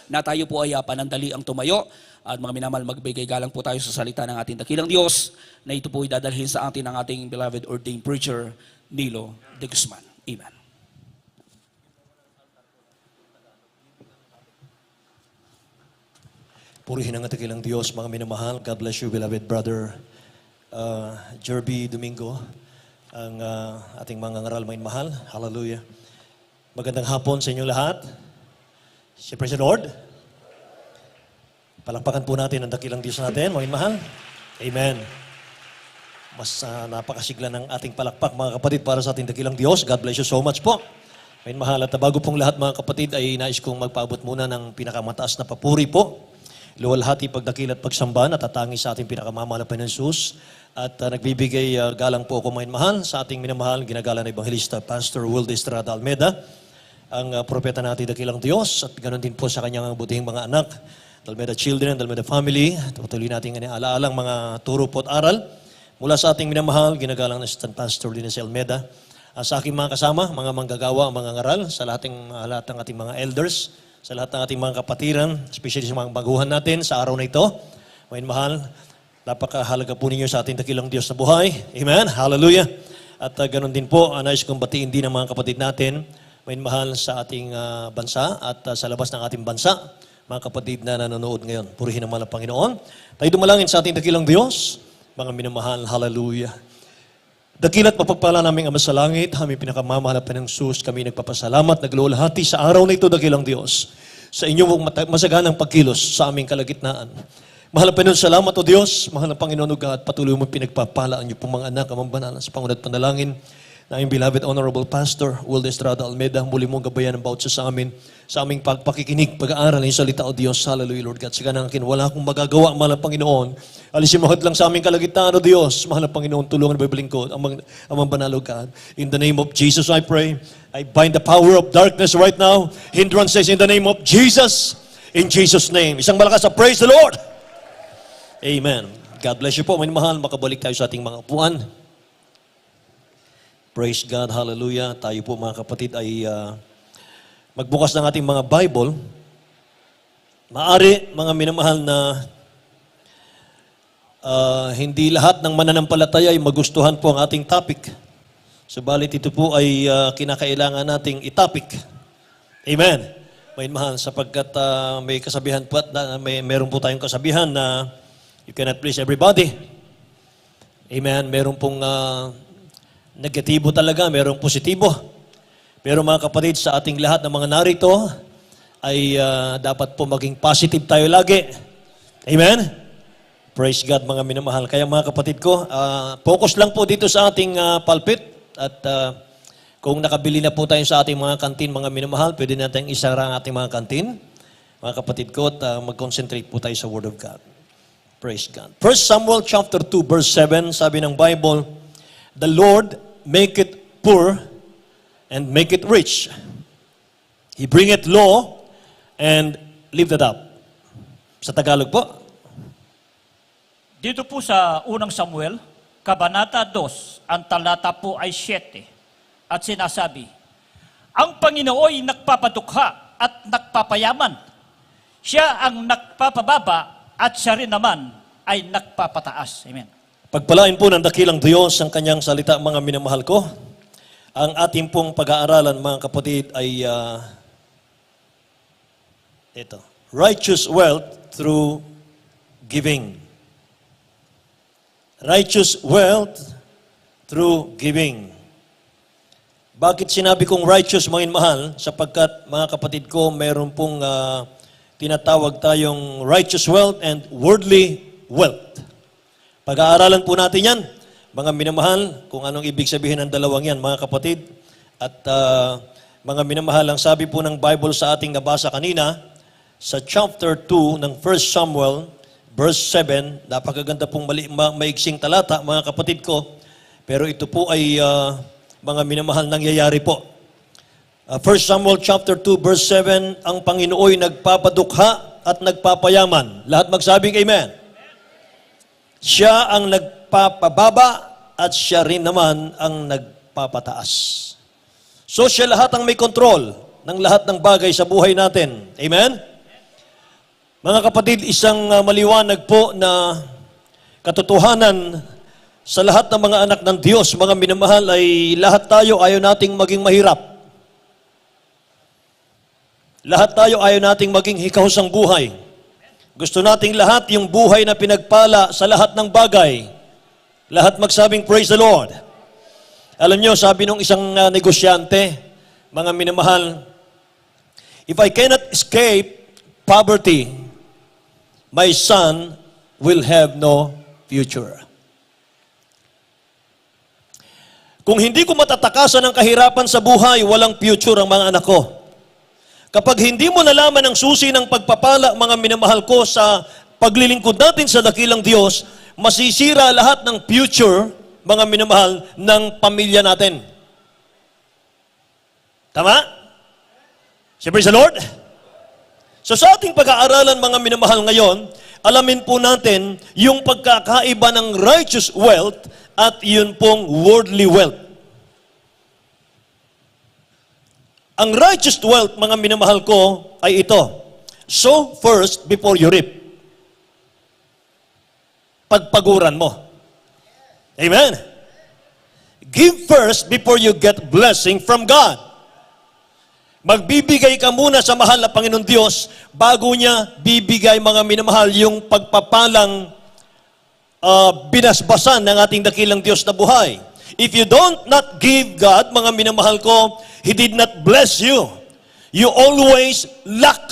na tayo po ay panandali ang tumayo at mga minamahal, magbigay galang po tayo sa salita ng ating dakilang Diyos na ito po ay dadalhin sa atin ng ating beloved ordained preacher, Nilo de Guzman. Amen. Purihin ang dakilang Diyos, mga minamahal. God bless you, beloved brother Jerby Domingo, ang ating mga ngaral mga mahal. Hallelujah. Magandang hapon sa inyong lahat. Praise the Lord. Palakpakan po natin ang dakilang Diyos natin, mga mahal. Amen. Mas napakasigla ng ating palakpak, mga kapatid, para sa ating dakilang Diyos. God bless you so much po. Mga mahal, at bago pong lahat, mga kapatid, ay nais kong magpaabot muna ng pinakamataas na papuri po. Luwalhati, pagdakil at pagsamba, natatangi sa ating pinakamamahal na Panginoon Jesus. At nagbibigay galang po ako, mga mahal, sa ating minamahal, ginagala na Evangelista, Pastor Will de Estrada Almeda, ang propeta natin dakilang Diyos, at ganoon din po sa kanyang butihing mga anak, Almeda Children, Almeda Family. Patuloy natin alaalang mga turo po at aral. Mula sa ating minamahal, ginagalang na Assistant Pastor Linus Almeda. Sa aking mga kasama, mga manggagawa, mga ngaral, sa lahat ng ating mga elders, sa lahat ng ating mga kapatiran, especially sa mga baguhan natin sa araw na ito. Mga mahal, napakahalaga po ninyo sa ating dakilang Diyos na buhay. Amen? Hallelujah! At ganoon din po, nais kong batiin din ang mga kapatid natin, mga mahal, sa ating bansa at sa labas ng ating bansa, mga kapatid na nanonood ngayon. Purihin naman ang Panginoon. Tayo dumalangin sa ating dakilang Diyos, mga minamahal. Hallelujah! Dakilat mapagpala naming Ama sa langit, aming pinakamamahal na Panginoong Sus, kami nagpapasalamat, nagluwalhati sa araw na ito, dakilang Diyos, sa inyong masaganang pagkilos sa aming kalagitnaan. Mahal na Panginoon, salamat o Diyos, mahal na Panginoon o God, patuloy mo pinagpapala ang inyong pong mga anak, amang banal sa pangunat panalangin, na aming beloved Honorable Pastor, Will de Estrada Almeda, muli mong gabayan ng bawat sa amin, sa aming pagpakikinig, pag-aaral ng salita o Diyos. Hallelujah, Lord God. Sa ganang akin, wala akong magagawa, mahal na Panginoon. Alisin mo lang sa aming kalagitnaan o Diyos. Mahal na Panginoon, tulungan mo ibaling ko, amang banal o God. In the name of Jesus, I pray. I bind the power of darkness right now. Hindrances in the name of Jesus. In Jesus' name. Isang malakas na praise the Lord. Amen. God bless you po, mga mahal. Makabalik tayo sa ating mga upuan. Praise God, hallelujah. Tayo po mga kapatid ay magbukas ng ating mga Bible. Maari, mga minamahal, na hindi lahat ng mananampalataya ay magustuhan po ang ating topic. Subalit ito po ay kinakailangan nating itopic. Amen. May mahal, sapagkat may kasabihan po at meron po tayong kasabihan na you cannot please everybody. Amen. Meron pong negatibo talaga, merong positibo. Pero mga kapatid, sa ating lahat ng mga narito, ay dapat po maging positive tayo lagi. Amen? Praise God, mga minamahal. Kaya mga kapatid ko, focus lang po dito sa ating pulpit. At kung nakabili na po tayo sa ating mga kantin, mga minamahal, pwede natin isara ang ating mga kantin. Mga kapatid ko, at mag-concentrate po tayo sa Word of God. Praise God. 1 Samuel chapter 2, verse 7, sabi ng Bible, the Lord make it poor and make it rich. He bring it low and lift it up. Sa Tagalog po. Dito po sa unang Samuel, Kabanata 2, ang talata po ay 7. At sinasabi, ang Panginoon ay nagpapadukha at nagpapayaman. Siya ang nagpapababa at siya rin naman ay nagpapataas. Amen. Pagpalain po ng dakilang Diyos ang kanyang salita, mga minamahal ko. Ang ating pong pag-aaralan, mga kapatid, ay ito. Righteous wealth through giving. Righteous wealth through giving. Bakit sinabi kong righteous, mga minamahal? Sapagkat, mga kapatid ko, mayroon pong tinatawag tayong righteous wealth and worldly wealth. Pag-aaralan po natin yan, mga minamahal, kung anong ibig sabihin ng dalawang yan, mga kapatid. At mga minamahal, ang sabi po ng Bible sa ating nabasa kanina, sa chapter 2 ng 1 Samuel, verse 7, napakaganda pong maiksing talata, mga kapatid ko, pero ito po ay mga minamahal nangyayari po. 1 Samuel chapter 2, verse 7, ang Panginoon ay nagpapadukha at nagpapayaman. Lahat magsabing amen. Siya ang nagpapababa at siya rin naman ang nagpapataas. So siya lahat ang may control ng lahat ng bagay sa buhay natin. Amen? Mga kapatid, isang maliwanag po na katotohanan sa lahat ng mga anak ng Diyos, mga minamahal, ay lahat tayo ayaw nating maging mahirap. Lahat tayo ayaw nating maging hikahusang buhay. Gusto nating lahat yung buhay na pinagpala sa lahat ng bagay. Lahat magsabing, praise the Lord. Alam nyo, sabi nung isang negosyante, mga minamahal, if I cannot escape poverty, my son will have no future. Kung hindi ko matatakasan ang kahirapan sa buhay, walang future ang mga anak ko. Kapag hindi mo nalaman ang susi ng pagpapala, mga minamahal ko, sa paglilingkod natin sa dakilang Diyos, masisira lahat ng future, mga minamahal, ng pamilya natin. Tama? Say praise the Lord. So sa ating pag-aaralan, mga minamahal, ngayon, alamin po natin yung pagkakaiba ng righteous wealth at yun pong worldly wealth. Ang righteous wealth, mga minamahal ko, ay ito. Sow first before you reap. Pagpaguran mo. Amen? Give first before you get blessing from God. Magbibigay ka muna sa mahal na Panginoon Diyos bago niya bibigay, mga minamahal, yung pagpapalang binasbasan ng ating dakilang Diyos na buhay. If you don't not give God, mga minamahal ko, He did not bless you. You always lack.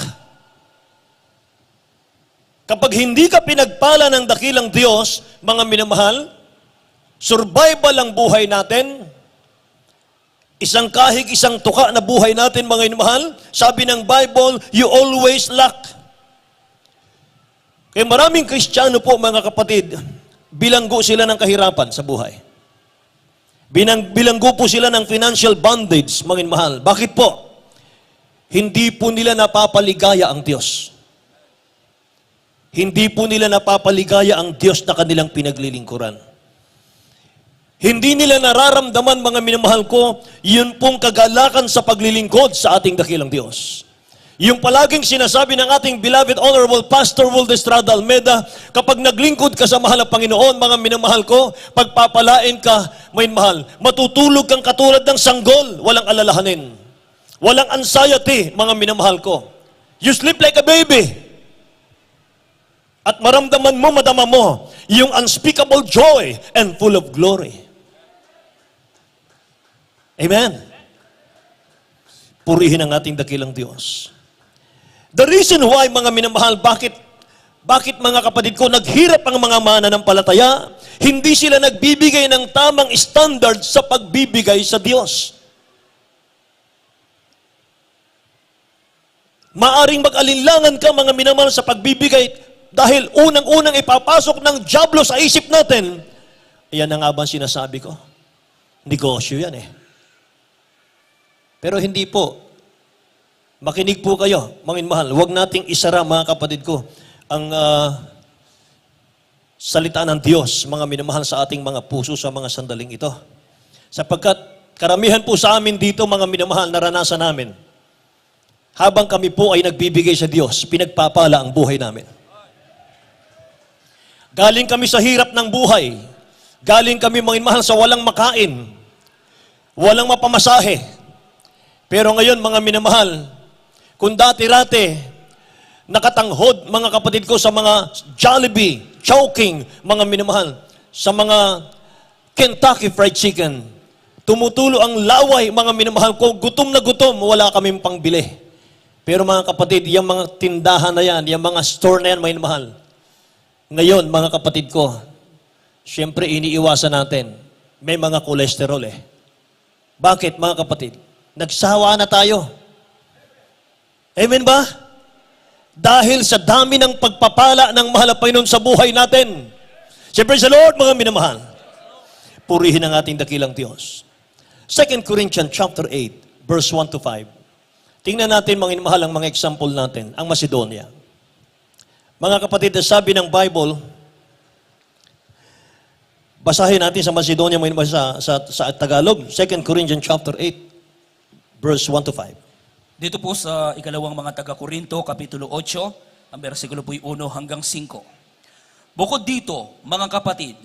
Kapag hindi ka pinagpala ng dakilang Diyos, mga minamahal, survival ang buhay natin, isang kahig, isang tuka na buhay natin, mga minamahal, sabi ng Bible, you always lack. Kaya maraming Kristiyano po, mga kapatid, bilanggo sila ng kahirapan sa buhay. Bilanggo po sila ng financial bondage, mga mahal. Bakit po? Hindi po nila napapaligaya ang Diyos. Hindi po nila napapaligaya ang Diyos na kanilang pinaglilingkuran. Hindi nila nararamdaman, mga minamahal ko, yun pong kagalakan sa paglilingkod sa ating dakilang Diyos. Yung palaging sinasabi ng ating beloved Honorable Pastor Waldo Estrada Almeda, kapag naglingkod ka sa mahal na Panginoon, mga minamahal ko, pagpapalain ka, may mahal, matutulog kang katulad ng sanggol, walang alalahanin. Walang anxiety, mga minamahal ko. You sleep like a baby. At maramdaman mo, madama mo, yung unspeakable joy and full of glory. Amen. Purihin ang ating dakilang Diyos. The reason why, mga minamahal, bakit mga kapatid ko, naghirap ang mga mananampalataya, hindi sila nagbibigay ng tamang standard sa pagbibigay sa Diyos. Maaring mag-alinlangan ka, mga minamahal, sa pagbibigay dahil unang-unang ipapasok ng dyablo sa isip natin, ayan na nga ba sinasabi ko? Negosyo yan eh. Pero hindi po. Makinig po kayo, mga mahal. Huwag nating isara, mga kapatid ko, ang salita ng Diyos, mga minamahal, sa ating mga puso sa mga sandaling ito. Sapagkat karamihan po sa amin dito, mga minamahal, naranasan namin. Habang kami po ay nagbibigay sa Diyos, pinagpapala ang buhay namin. Galing kami sa hirap ng buhay. Galing kami, mga minamahal, sa walang makain. Walang mapamasahe. Pero ngayon, mga minamahal, kung dati-rati, nakatanghod, mga kapatid ko, sa mga Jollibee, Chowking, mga minamahal, sa mga Kentucky Fried Chicken, tumutulo ang laway, mga minamahal ko, gutom na gutom, wala kaming pangbili. Pero mga kapatid, yung mga tindahan na yan, yung mga store na yan, mga minamahal, ngayon, mga kapatid ko, siyempre iniiwasan natin, may mga kolesterol eh. Bakit, mga kapatid? Nagsawa na tayo. Amen ba? Dahil sa dami ng pagpapala ng mahal na Panginoon sa buhay natin. Siyempre sa Lord, mga minamahal. Purihin ang ating dakilang Diyos. 2 Corinthians chapter 8, verse 1 to 5. Tingnan natin, mga minamahal, ang mga example natin. Ang Macedonia. Mga kapatid, sabi ng Bible, basahin natin sa Macedonia, mga minamahal, sa Tagalog. 2 Corinthians chapter 8, verse 1 to 5. Dito po sa ikalawang mga taga-Korinto, Kapitulo 8, Ang bersikulo po'y 1 hanggang 5. Bukod dito, mga kapatid,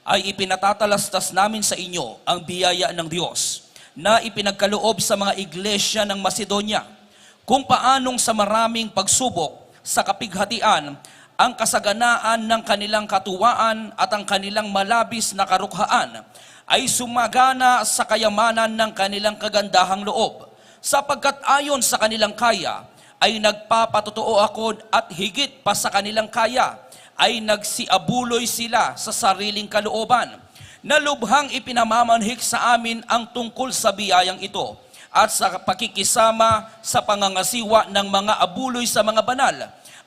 ay ipinatatalastas namin sa inyo ang biyaya ng Diyos na ipinagkaloob sa mga iglesia ng Macedonia, kung paanong sa maraming pagsubok sa kapighatian, ang kasaganaan ng kanilang katuwaan at ang kanilang malabis na karukhaan ay sumagana sa kayamanan ng kanilang kagandahang loob, sapagkat ayon sa kanilang kaya ay nagpapatotoo ako at higit pa sa kanilang kaya ay nagsiabuloy sila sa sariling kalooban, na lubhang ipinamamanhik sa amin ang tungkol sa biyayang ito at sa pakikisama sa pangangasiwa ng mga abuloy sa mga banal.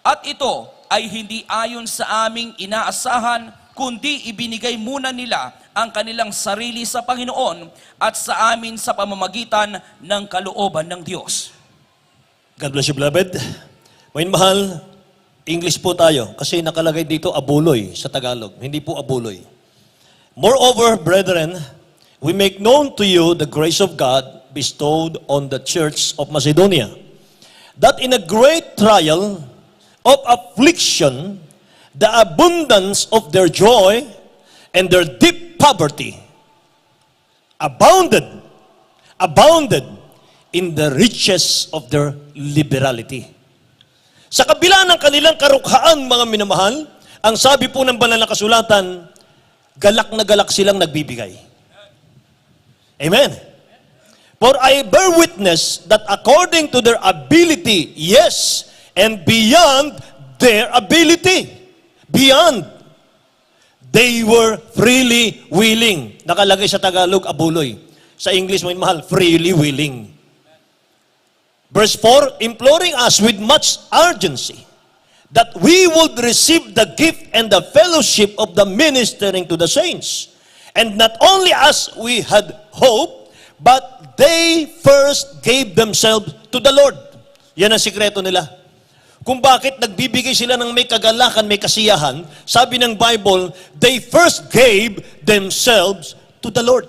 At ito ay hindi ayon sa aming inaasahan, kundi ibinigay muna nila ang kanilang sarili sa Panginoon at sa amin sa pamamagitan ng kalooban ng Diyos. God bless you, beloved. Mga mahal, English po tayo kasi nakalagay dito abuloy sa Tagalog. Hindi po abuloy. Moreover, brethren, we make known to you the grace of God bestowed on the church of Macedonia, that in a great trial of affliction, the abundance of their joy and their deep poverty abounded in the riches of their liberality. Sa kabila ng kanilang karukhaan, mga minamahal, ang sabi po ng banal na kasulatan, galak na galak silang nagbibigay. Amen. For I bear witness that according to their ability, yes, and beyond their ability, beyond, they were freely willing. Nakalagay sa Tagalog, abuloy. Sa English, mga mahal, freely willing. Verse 4, imploring us with much urgency that we would receive the gift and the fellowship of the ministering to the saints. And not only as we had hoped, but they first gave themselves to the Lord. Yan ang sikreto nila. Kung bakit nagbibigay sila ng may kagalakan, may kasiyahan, sabi ng Bible, they first gave themselves to the Lord.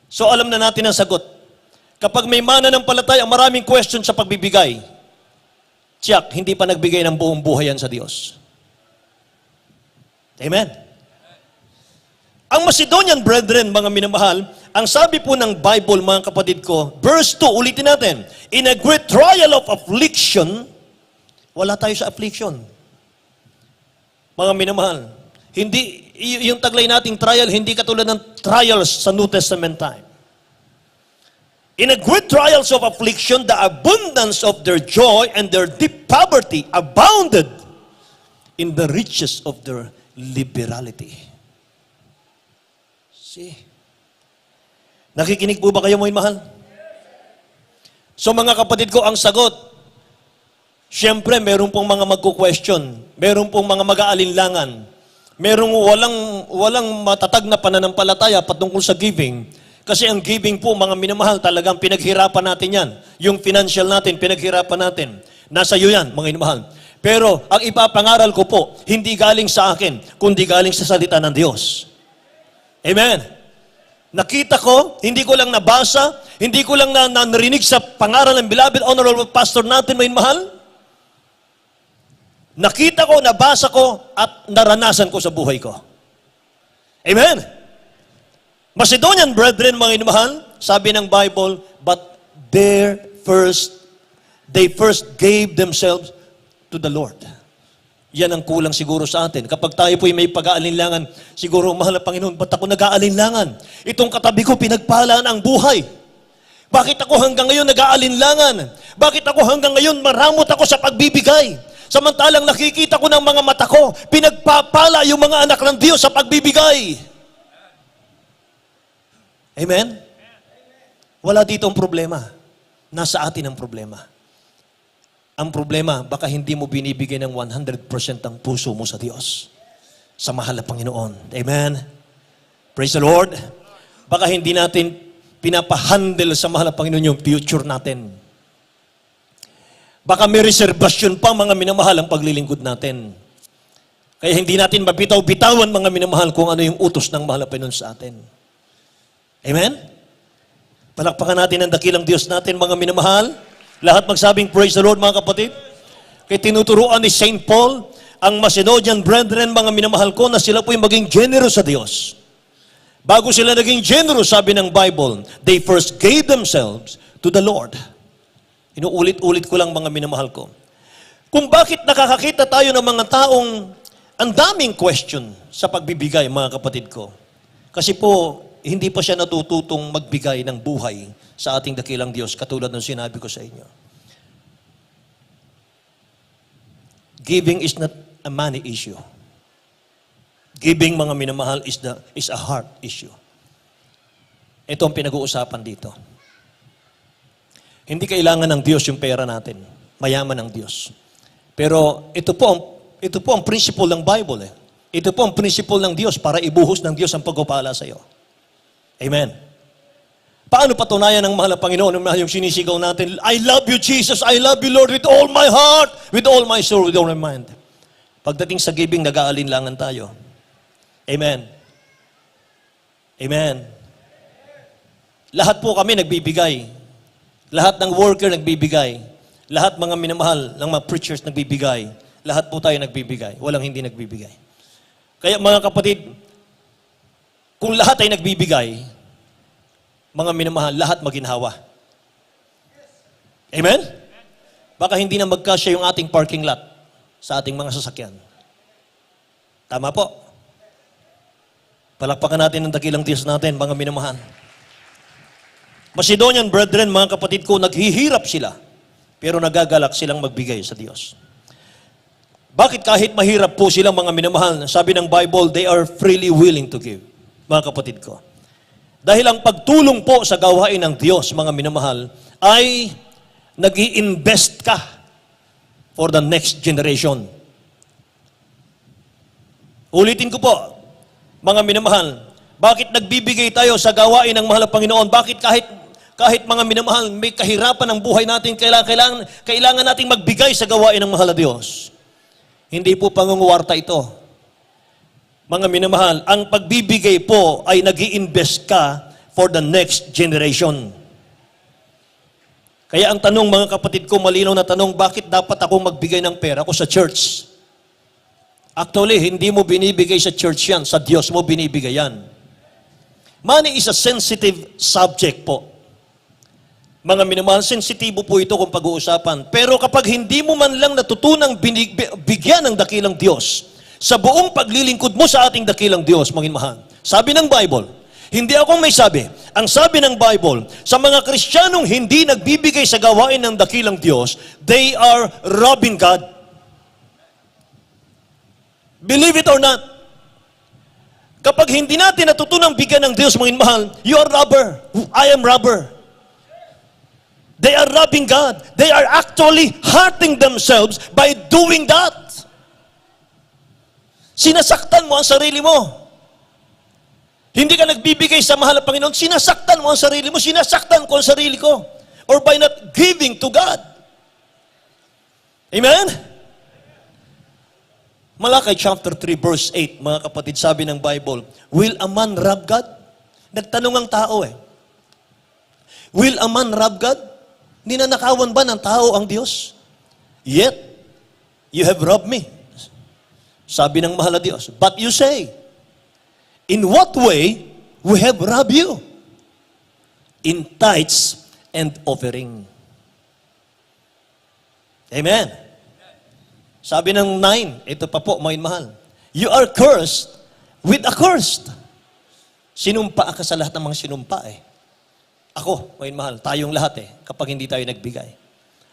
So alam na natin ang sagot. Kapag may mananampalataya, maraming question sa pagbibigay. Tiyak, hindi pa nagbigay ng buong buhay yan sa Diyos. Amen. Ang Macedonian brethren, mga minamahal, ang sabi po ng Bible, mga kapatid ko, verse 2, ulitin natin, in a great trial of affliction, wala tayo sa affliction. Mga minamahal, hindi, yung taglay nating trial, hindi katulad ng trials sa New Testament time. In a great trials of affliction, the abundance of their joy and their deep poverty abounded in the riches of their liberality. See? Nakikinig po ba kayo, mga mahal? So mga kapatid ko, ang sagot, siyempre, meron pong mga magko-question, meron pong mga mag-aalinlangan, merong walang matatag na pananampalataya patungkol sa giving. Kasi ang giving po, mga minamahal, talagang pinaghirapan natin yan. Yung financial natin, pinaghirapan natin. Nasa iyo yan, mga minamahal. Pero ang ipapangaral ko po, hindi galing sa akin, kundi galing sa salita ng Diyos. Amen. Nakita ko, hindi ko lang nabasa, hindi ko lang narinig sa pangaral ng beloved honorable pastor natin, mga minamahal. Nakita ko, nabasa ko, at naranasan ko sa buhay ko. Amen. Macedonian brethren, mga inumahal, sabi ng Bible, but they first gave themselves to the Lord. Yan ang kulang siguro sa atin. Kapag tayo po'y may pag-aalinlangan, siguro, mahal na Panginoon, ba't ako nag-aalinlangan? Itong katabi ko, pinagpalaan ang buhay. Bakit ako hanggang ngayon nag-aalinlangan? Bakit ako hanggang ngayon maramot ako sa pagbibigay? Samantalang nakikita ko ng mga mata ko, pinagpapala yung mga anak ng Diyos sa pagbibigay. Amen? Wala dito ang problema. Nasa atin ang problema. Ang problema, baka hindi mo binibigay ng 100% ang puso mo sa Diyos. Sa mahal na Panginoon. Amen? Praise the Lord. Baka hindi natin pinapahandle sa mahal na Panginoon yung future natin. Baka may reservasyon pa, mga minamahal, ang paglilingkod natin. Kaya hindi natin mabitaw-bitawan, mga minamahal, kung ano yung utos ng mahal na Panginoon sa atin. Amen? Palakpakan natin ang dakilang Diyos natin, mga minamahal. Lahat magsabing, praise the Lord, mga kapatid. Kaya tinuturuan ni St. Paul, ang Macedonian brethren, mga minamahal ko, na sila po'y maging generous sa Diyos. Bago sila naging generous, sabi ng Bible, they first gave themselves to the Lord. Inuulit-ulit ko lang, mga minamahal ko. Kung bakit nakakakita tayo ng mga taong ang daming question sa pagbibigay, mga kapatid ko. Kasi po, hindi pa siya natututong magbigay ng buhay sa ating dakilang Diyos, katulad ng sinabi ko sa inyo. Giving is not a money issue. Giving, mga minamahal, is a heart issue. Ito ang pinag-uusapan dito. Hindi kailangan ng Diyos yung pera natin. Mayaman ng Diyos. Pero ito po ang principle ng Bible. Ito po ang principle ng Diyos para ibuhos ng Diyos ang pagpapala sa iyo. Amen. Paano patunayan ng mahal na Panginoon yung sinisigaw natin, I love you, Jesus, I love you, Lord, with all my heart, with all my soul, with all my mind. Pagdating sa giving, nag-aalinlangan tayo. Amen. Amen. Lahat po kami nagbibigay. Lahat ng worker nagbibigay. Lahat mga minamahal ng mga preachers nagbibigay. Lahat po tayo nagbibigay. Walang hindi nagbibigay. Kaya mga kapatid, kung lahat ay nagbibigay, mga minamahal, lahat maginhawa. Amen? Baka hindi na magkasya yung ating parking lot sa ating mga sasakyan. Tama po. Palakpakan natin ang dakilang Diyos natin, mga minamahal. Macedonian brethren, mga kapatid ko, naghihirap sila, pero nagagalak silang magbigay sa Diyos. Bakit kahit mahirap po silang mga minamahal, sabi ng Bible, they are freely willing to give, mga kapatid ko. Dahil ang pagtulong po sa gawain ng Diyos, mga minamahal, ay nag-i-invest ka for the next generation. Ulitin ko po, mga minamahal, bakit nagbibigay tayo sa gawain ng mahal na Panginoon? Bakit kahit mga minamahal, may kahirapan ng buhay natin, kailangan nating magbigay sa gawain ng mahal na Diyos? Hindi po pangunguwarta ito. Mga minamahal, ang pagbibigay po ay nag-i-invest ka for the next generation. Kaya ang tanong, mga kapatid ko, malinaw na tanong, bakit dapat akong magbigay ng pera ko sa church? Actually, hindi mo binibigay sa church yan, sa Diyos mo binibigay yan. Money is a sensitive subject po. Mga minamahal, sensitibo po ito kung pag-uusapan. Pero kapag hindi mo man lang natutunang bigyan ng dakilang Diyos, sa buong paglilingkod mo sa ating dakilang Diyos, mga mahal. Sabi ng Bible, hindi akong may sabi. Ang sabi ng Bible, sa mga Kristiyanong hindi nagbibigay sa gawain ng dakilang Diyos, they are robbing God. Believe it or not. Kapag hindi natin natutunang bigyan ng Diyos, mga mahal, you are robber. I am robber. They are robbing God. They are actually hurting themselves by doing that. Sinasaktan mo ang sarili mo. Hindi ka nagbibigay sa mahal na Panginoon, sinasaktan mo ang sarili mo, sinasaktan ko ang sarili ko. Or by not giving to God. Amen? Malakay chapter 3 verse 8, mga kapatid, sabi ng Bible, will a man rob God? Nagtanong ang tao Will a man rob God? Ninanakawan ba ng tao ang Diyos? Yet, you have robbed me. Sabi ng mahal na Diyos, but you say, in what way we have robbed you? In tithes and offering. Amen. Sabi ng 9, ito pa po, mga mahal, you are cursed with a cursed. Sinumpa ka sa lahat ng mga sinumpa Ako, mga mahal, tayong lahat kapag hindi tayo nagbigay.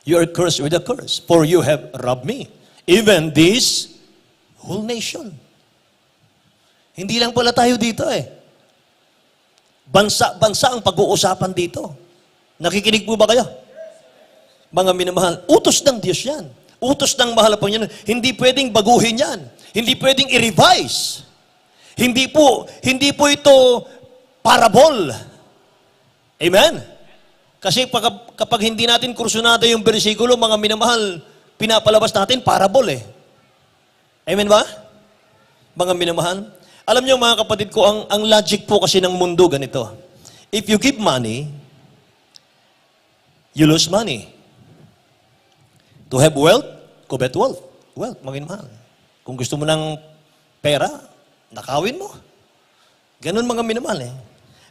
You are cursed with a curse, for you have robbed me. Even this whole nation. Hindi lang pala tayo dito Bansa ang pag-uusapan dito. Nakikinig po ba kayo? Mga minamahal, utos ng Diyos yan. Utos ng mahal na Panginoon. Hindi pwedeng baguhin yan. Hindi pwedeng i-revise. Hindi po ito parabol. Amen? Kasi kapag hindi natin kursunado yung bersikulo, mga minamahal, pinapalabas natin parabol Amen ba? Mga minamahal. Alam niyo mga kapatid ko, ang logic po kasi ng mundo ganito. If you give money, you lose money. To have wealth, covet wealth. Wealth, mga minamahal. Kung gusto mo ng pera, nakawin mo. Ganun mga minamahal eh.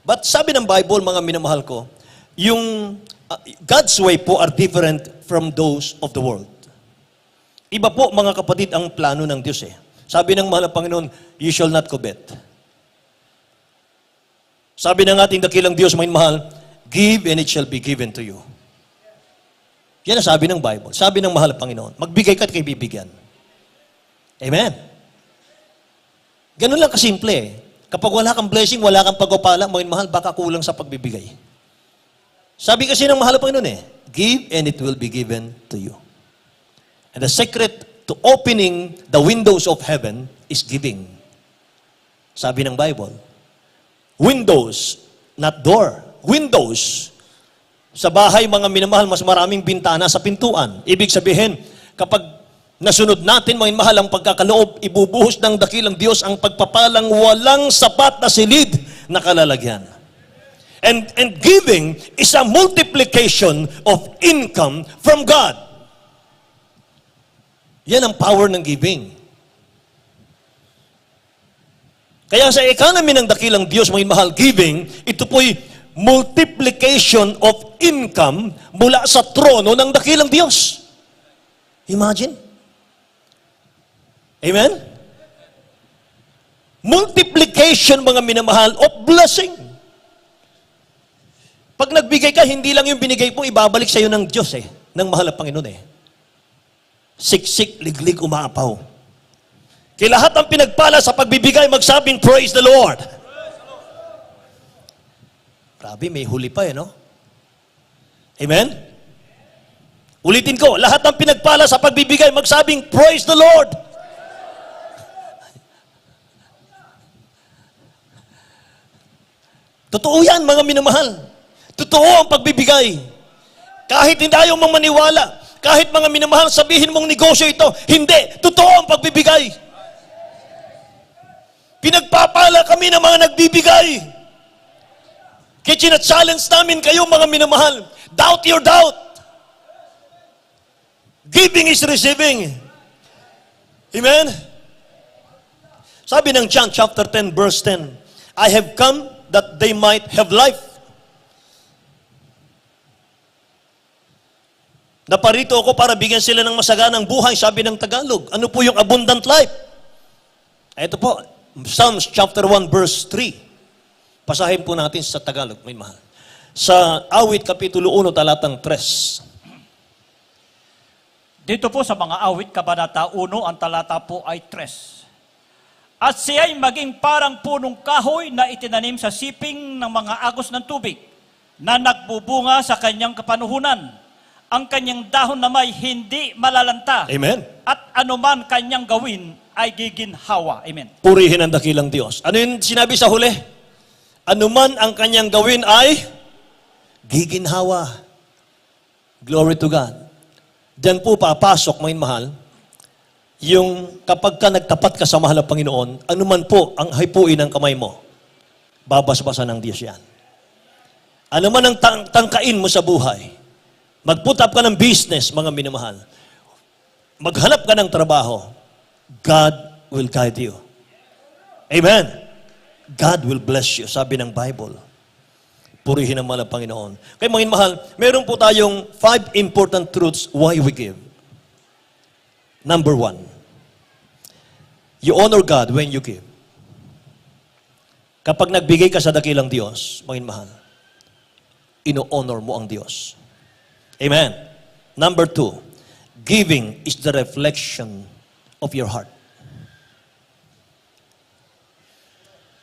But sabi ng Bible, mga minamahal ko, yung God's way po are different from those of the world. Iba po, mga kapatid, ang plano ng Diyos eh. Sabi ng mahal na Panginoon, you shall not covet. Sabi ng ating dakilang Diyos, mga mahal, give and it shall be given to you. Yan ang sabi ng Bible. Sabi ng mahal na Panginoon, magbigay ka at kay bibigyan. Amen. Ganun lang kasimple eh. Kapag wala kang blessing, wala kang pagpapala, mga mahal, baka kulang sa pagbibigay. Sabi kasi ng mahal na Panginoon eh, give and it will be given to you. And the secret to opening the windows of heaven is giving. Sabi ng Bible, windows, not door. Windows. Sa bahay, mga minamahal, mas maraming bintana sa pintuan. Ibig sabihin, kapag nasunod natin, mga minamahal, ang pagkakaloob, ibubuhos ng dakilang Diyos ang pagpapalang walang sapat na silid na kalalagyan. And giving is a multiplication of income from God. Yan ang power ng giving. Kaya sa economy ng dakilang Diyos, mga mahal, giving, ito po'y multiplication of income mula sa trono ng dakilang Diyos. Imagine. Amen? Multiplication, mga minamahal, of blessing. Pag nagbigay ka, hindi lang yung binigay mo, ibabalik sa iyo ng Diyos eh, ng mahal na Panginoon eh. Siksik, liglig, umaapaw. Kaya lahat ang pinagpala sa pagbibigay, magsabing, praise the Lord. Grabe, may huli pa eh, no? Amen? Ulitin ko, lahat ng pinagpala sa pagbibigay, magsabing, praise the Lord. Totoo yan, mga minamahal. Totoo ang pagbibigay. Kahit hindi ayaw mong maniwala, kahit mga minamahal, sabihin mong negosyo ito, hindi. Totoo ang pagbibigay. Pinagpapala kami ng mga nagbibigay. Kaya challenge namin kayo, mga minamahal. Doubt your doubt. Giving is receiving. Amen? Sabi ng John chapter 10, verse 10, I have come that they might have life. Naparito ako para bigyan sila ng masaganang buhay, sabi ng Tagalog. Ano po yung abundant life? Ito po, Psalms chapter 1 verse 3. Pasahin po natin sa Tagalog, may mahal. Sa Awit kapitulo 1 talatang 3. Dito po sa mga awit, kabanata 1, ang talata po ay 3. At siya'y maging parang punong kahoy na itinanim sa siping ng mga agos ng tubig, na nagbubunga sa kanyang kapanuhunan. Ang kanyang dahon na may hindi malalanta. Amen. At anuman kanyang gawin ay giginhawa. Amen. Purihin ang dakilang Diyos. Ano yung sinabi sa huli? Anuman ang kanyang gawin ay giginhawa. Glory to God. Diyan po papasok, mga mahal, yung kapag ka nagtapat ka sa mahal na Panginoon, anuman po ang hipuin ng kamay mo, babasbasan ng Diyos yan. Anuman ang tangkain mo sa buhay, mag-put up ka ng business, mga minamahal. Maghanap ka ng trabaho. God will guide you. Amen. God will bless you, sabi ng Bible. Purihin ang mahal na Panginoon. Kaya mga minamahal, meron po tayong 5 important truths why we give. Number 1, you honor God when you give. Kapag nagbigay ka sa dakilang Diyos, mga minamahal, ino-honor mo ang Diyos. Amen. Number 2, giving is the reflection of your heart.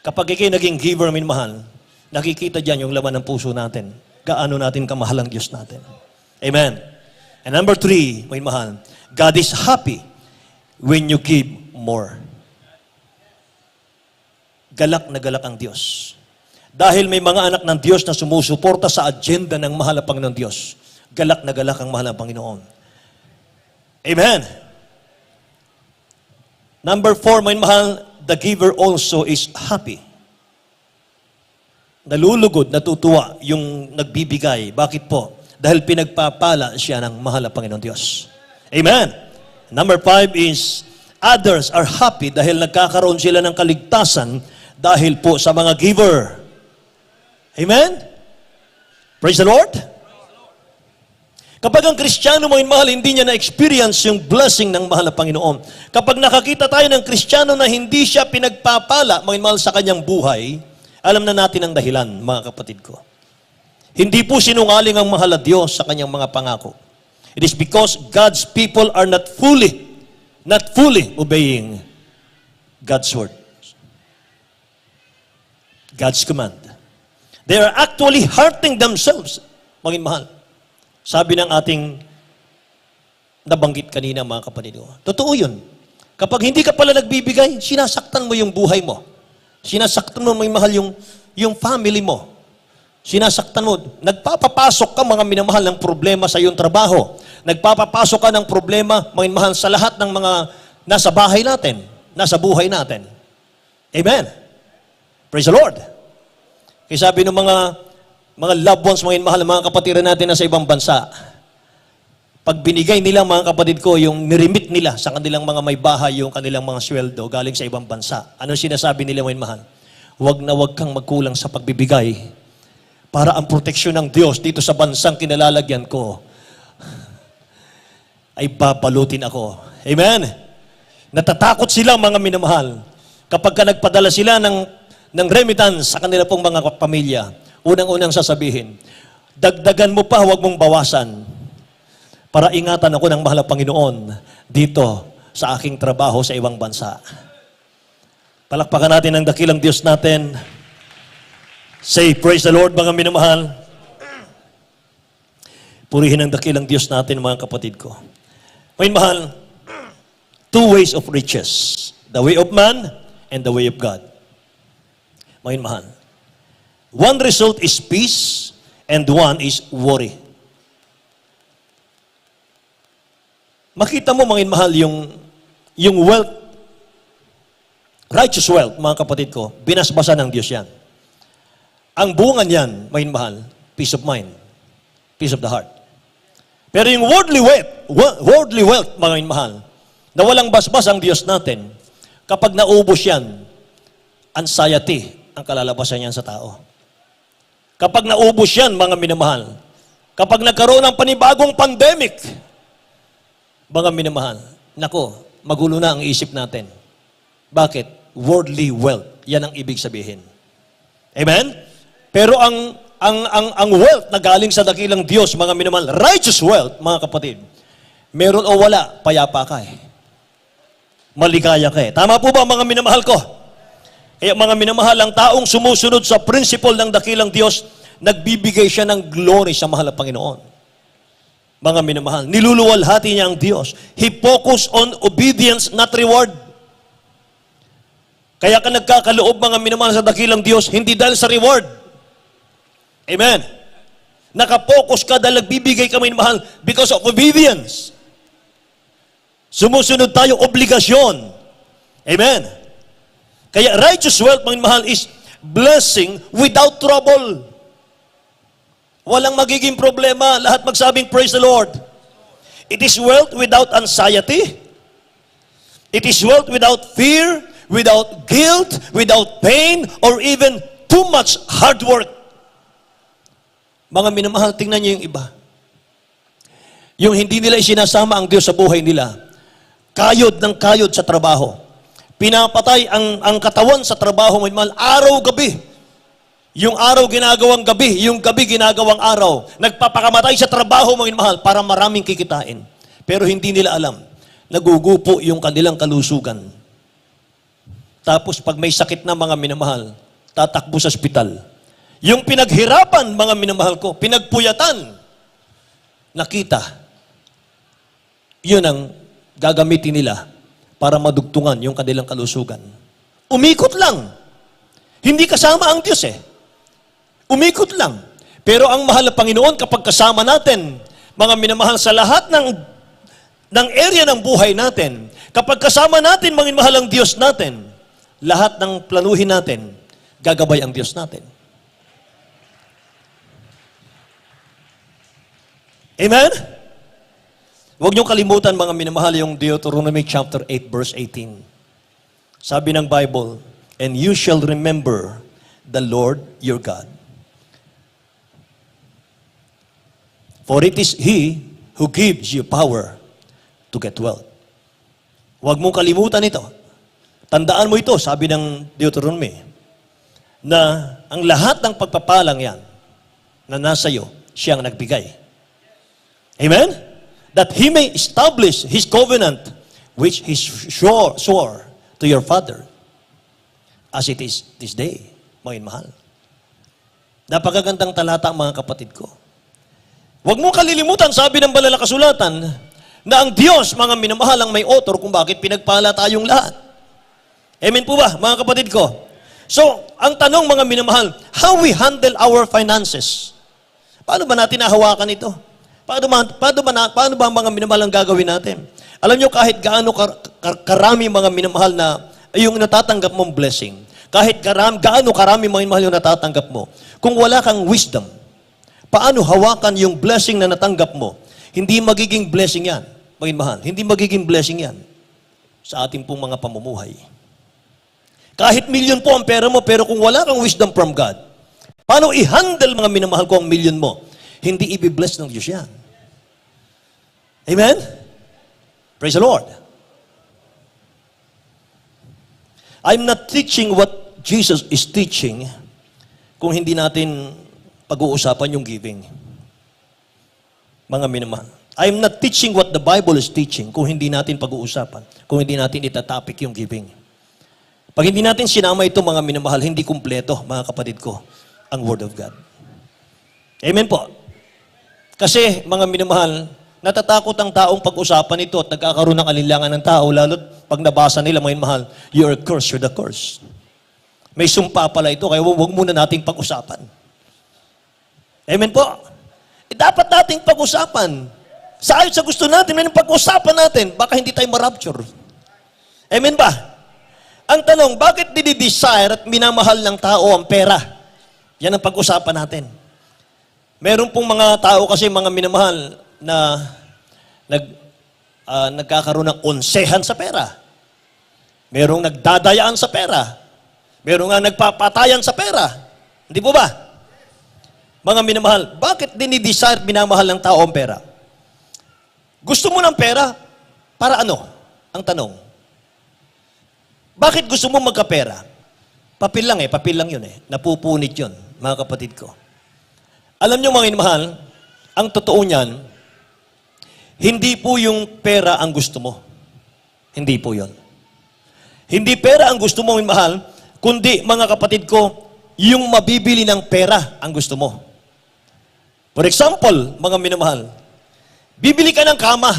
Kapag ikay naging giver, minamahal, nakikita dyan yung laman ng puso natin. Gaano natin kamahal ang Diyos natin. Amen. And number 3, minamahal, God is happy when you give more. Galak na galak ang Diyos. Dahil may mga anak ng Diyos na sumusuporta sa agenda ng mahal na Panginoon Diyos. Galak na galak ang mahal na Panginoon. Amen. Number 4, may mahal, the giver also is happy. Nalulugod, natutuwa yung nagbibigay. Bakit po? Dahil pinagpapala siya ng mahal na Panginoon Diyos. Amen. Number 5 is, others are happy dahil nagkakaroon sila ng kaligtasan dahil po sa mga giver. Amen? Praise the Lord? Kapag ang Kristiyano mo mahal, hindi niya na-experience yung blessing ng mahal na Panginoon. Kapag nakakita tayo ng Kristiyano na hindi siya pinagpapala, mahal sa kanyang buhay, alam na natin ang dahilan, mga kapatid ko. Hindi po sinungaling ang mahal na Diyos sa kanyang mga pangako. It is because God's people are not fully obeying God's word. God's command. They are actually hurting themselves, mga mahal. Sabi ng ating nabanggit kanina, mga kapatid ko. Totoo yun. Kapag hindi ka pala nagbibigay, sinasaktan mo yung buhay mo. Sinasaktan mo, may mahal, yung family mo. Sinasaktan mo. Nagpapapasok ka, mga minamahal, ng problema sa iyong trabaho. Nagpapapasok ka ng problema, mga minamahal, sa lahat ng mga nasa bahay natin, nasa buhay natin. Amen. Praise the Lord. Kaya sabi ng mga loved ones, mga minamahal, mga kapatiran natin na sa ibang bansa, pag binigay nila, mga kapatid ko, yung nirimit nila sa kanilang mga may bahay, yung kanilang mga sweldo galing sa ibang bansa, ano sinasabi nila, mga minamahal? Huwag kang magkulang sa pagbibigay para ang proteksyon ng Diyos dito sa bansang kinalalagyan ko ay babalutin ako. Amen? Natatakot sila, mga minamahal. Kapag ka nagpadala sila ng remittance sa kanila pong mga pamilya, unang-unang sasabihin, dagdagan mo pa, huwag mong bawasan para ingatan ako ng mahal na Panginoon dito sa aking trabaho sa ibang bansa. Palakpakan natin ang dakilang Diyos natin. Say, praise the Lord, mga minamahal. Purihin ang dakilang Diyos natin, mga kapatid ko. Mga mahal, two ways of riches. The way of man and the way of God. Mga mahal. One result is peace and one is worry. Makita mo, mga mahal, yung wealth, righteous wealth, mga kapatid ko, binasbasan ng Diyos yan. Ang bunga niyan, mga mahal, peace of mind, peace of the heart. Pero yung worldly wealth, mga mahal, na walang basbas ang Diyos natin, kapag naubos yan, anxiety ang kalalabasan niyan sa tao. Kapag naubos yan, mga minamahal, kapag nagkaroon ng panibagong pandemic, mga minamahal, nako, magulo na ang isip natin. Bakit? Worldly wealth. Yan ang ibig sabihin. Amen? Pero ang wealth na galing sa dakilang Diyos, mga minamahal, righteous wealth, mga kapatid, meron o wala, payapa ka eh. Maligaya ka eh. Tama po ba, mga minamahal ko? Kaya mga minamahal, ang taong sumusunod sa principle ng dakilang Diyos, nagbibigay siya ng glory sa mahal na Panginoon. Mga minamahal, niluluwalhati niya ang Diyos. He focused on obedience, not reward. Kaya ka nagkakaloob, mga minamahal, sa dakilang Diyos, hindi dahil sa reward. Amen. Nakapokus ka dahil nagbibigay ka, mga minamahal, because of obedience. Sumusunod tayo, obligasyon. Amen. Kaya righteous wealth, mga minamahal, is blessing without trouble. Walang magiging problema. Lahat magsabing, praise the Lord. It is wealth without anxiety. It is wealth without fear, without guilt, without pain, or even too much hard work. Mga minamahal, tingnan niyo yung iba. Yung hindi nila isinasama ang Diyos sa buhay nila. Kayod ng kayod sa trabaho. Pinapatay ang katawan sa trabaho, mga minamahal, araw-gabi. Yung araw ginagawang gabi, yung gabi ginagawang araw. Nagpapakamatay sa trabaho, mga minamahal, para maraming kikitain. Pero hindi nila alam, nagugupo yung kanilang kalusugan. Tapos pag may sakit na, mga minamahal, tatakbo sa ospital. Yung pinaghirapan, mga minamahal ko, pinagpuyatan, nakita, yun ang gagamitin nila para madugtungan yung kanilang kalusugan. Umikot lang. Hindi kasama ang Diyos eh. Umikot lang. Pero ang mahal na Panginoon, kapag kasama natin, mga minamahal, sa lahat ng area ng buhay natin, kapag kasama natin, mga minamahal, ang Diyos natin, lahat ng planuhin natin, gagabay ang Diyos natin. Amen? Huwag niyong kalimutan mga minamahal yung Deuteronomy chapter 8 verse 18. Sabi ng Bible, and you shall remember the Lord your God. For it is He who gives you power to get wealth. Huwag mong kalimutan ito. Tandaan mo ito, sabi ng Deuteronomy, na ang lahat ng pagpapalang yan na nasa iyo, siyang nagbigay. Amen? That He may establish His covenant, which He swore to your father, as it is this day, mga mahal. Napakagandang talata, mga kapatid ko. Huwag mo kalilimutan, sabi ng banal na kasulatan, na ang Diyos, mga minamahal, ang may author kung bakit pinagpala tayong lahat. Amen po ba, mga kapatid ko? So, ang tanong, mga minamahal, how we handle our finances? Paano ba natin nahawakan ito? Paano ba mga minamahal ang gagawin natin? Alam nyo, kahit gaano karami mga minamahal na yung natatanggap mong blessing, kahit gaano karami mga minamahal yung natatanggap mo, kung wala kang wisdom, paano hawakan yung blessing na natanggap mo? Hindi magiging blessing yan, mga mahal. Hindi magiging blessing yan sa ating pong mga pamumuhay. Kahit milyon po ang pera mo, pero kung wala kang wisdom from God, paano i-handle mga minamahal ko ang milyon mo? Hindi i-bless ng Diyos yan. Amen? Praise the Lord. I'm not teaching what Jesus is teaching kung hindi natin pag-uusapan yung giving. Mga minamahal. I'm not teaching what the Bible is teaching kung hindi natin pag-uusapan, kung hindi natin itatopic yung giving. Pag hindi natin sinama ito, mga minamahal, hindi kumpleto, mga kapatid ko, ang Word of God. Amen po. Kasi, mga minamahal, natatakot ang taong pag-usapan ito at nagkakaroon ng alinlangan ng tao, lalo't pag nabasa nila, mga minamahal, you're cursed, you're the curse. May sumpa pala ito, kaya huwag muna nating pag-usapan. Amen po. Dapat nating pag-usapan. Sa ayon sa gusto natin, may pag-usapan natin, baka hindi tayo marapture. Amen ba? Ang tanong, bakit dinidesire at minamahal ng tao ang pera? Yan ang pag-usapan natin. Meron pong mga tao kasi, mga minamahal, na nagkakaroon ng onsehan sa pera. Merong nagdadayaan sa pera. Merong nga nagpapatayan sa pera. Hindi po ba? Mga minamahal, bakit dinidesire at minamahal ng tao ang pera? Gusto mo ng pera? Para ano? Ang tanong. Bakit gusto mo magkapera? Papel lang yun eh. Napupunit yun, mga kapatid ko. Alam nyo mga minamahal, ang totoo niyan, hindi po yung pera ang gusto mo. Hindi po yun. Hindi pera ang gusto mo, minamahal, kundi mga kapatid ko, yung mabibili ng pera ang gusto mo. For example, mga minamahal, bibili ka ng kama.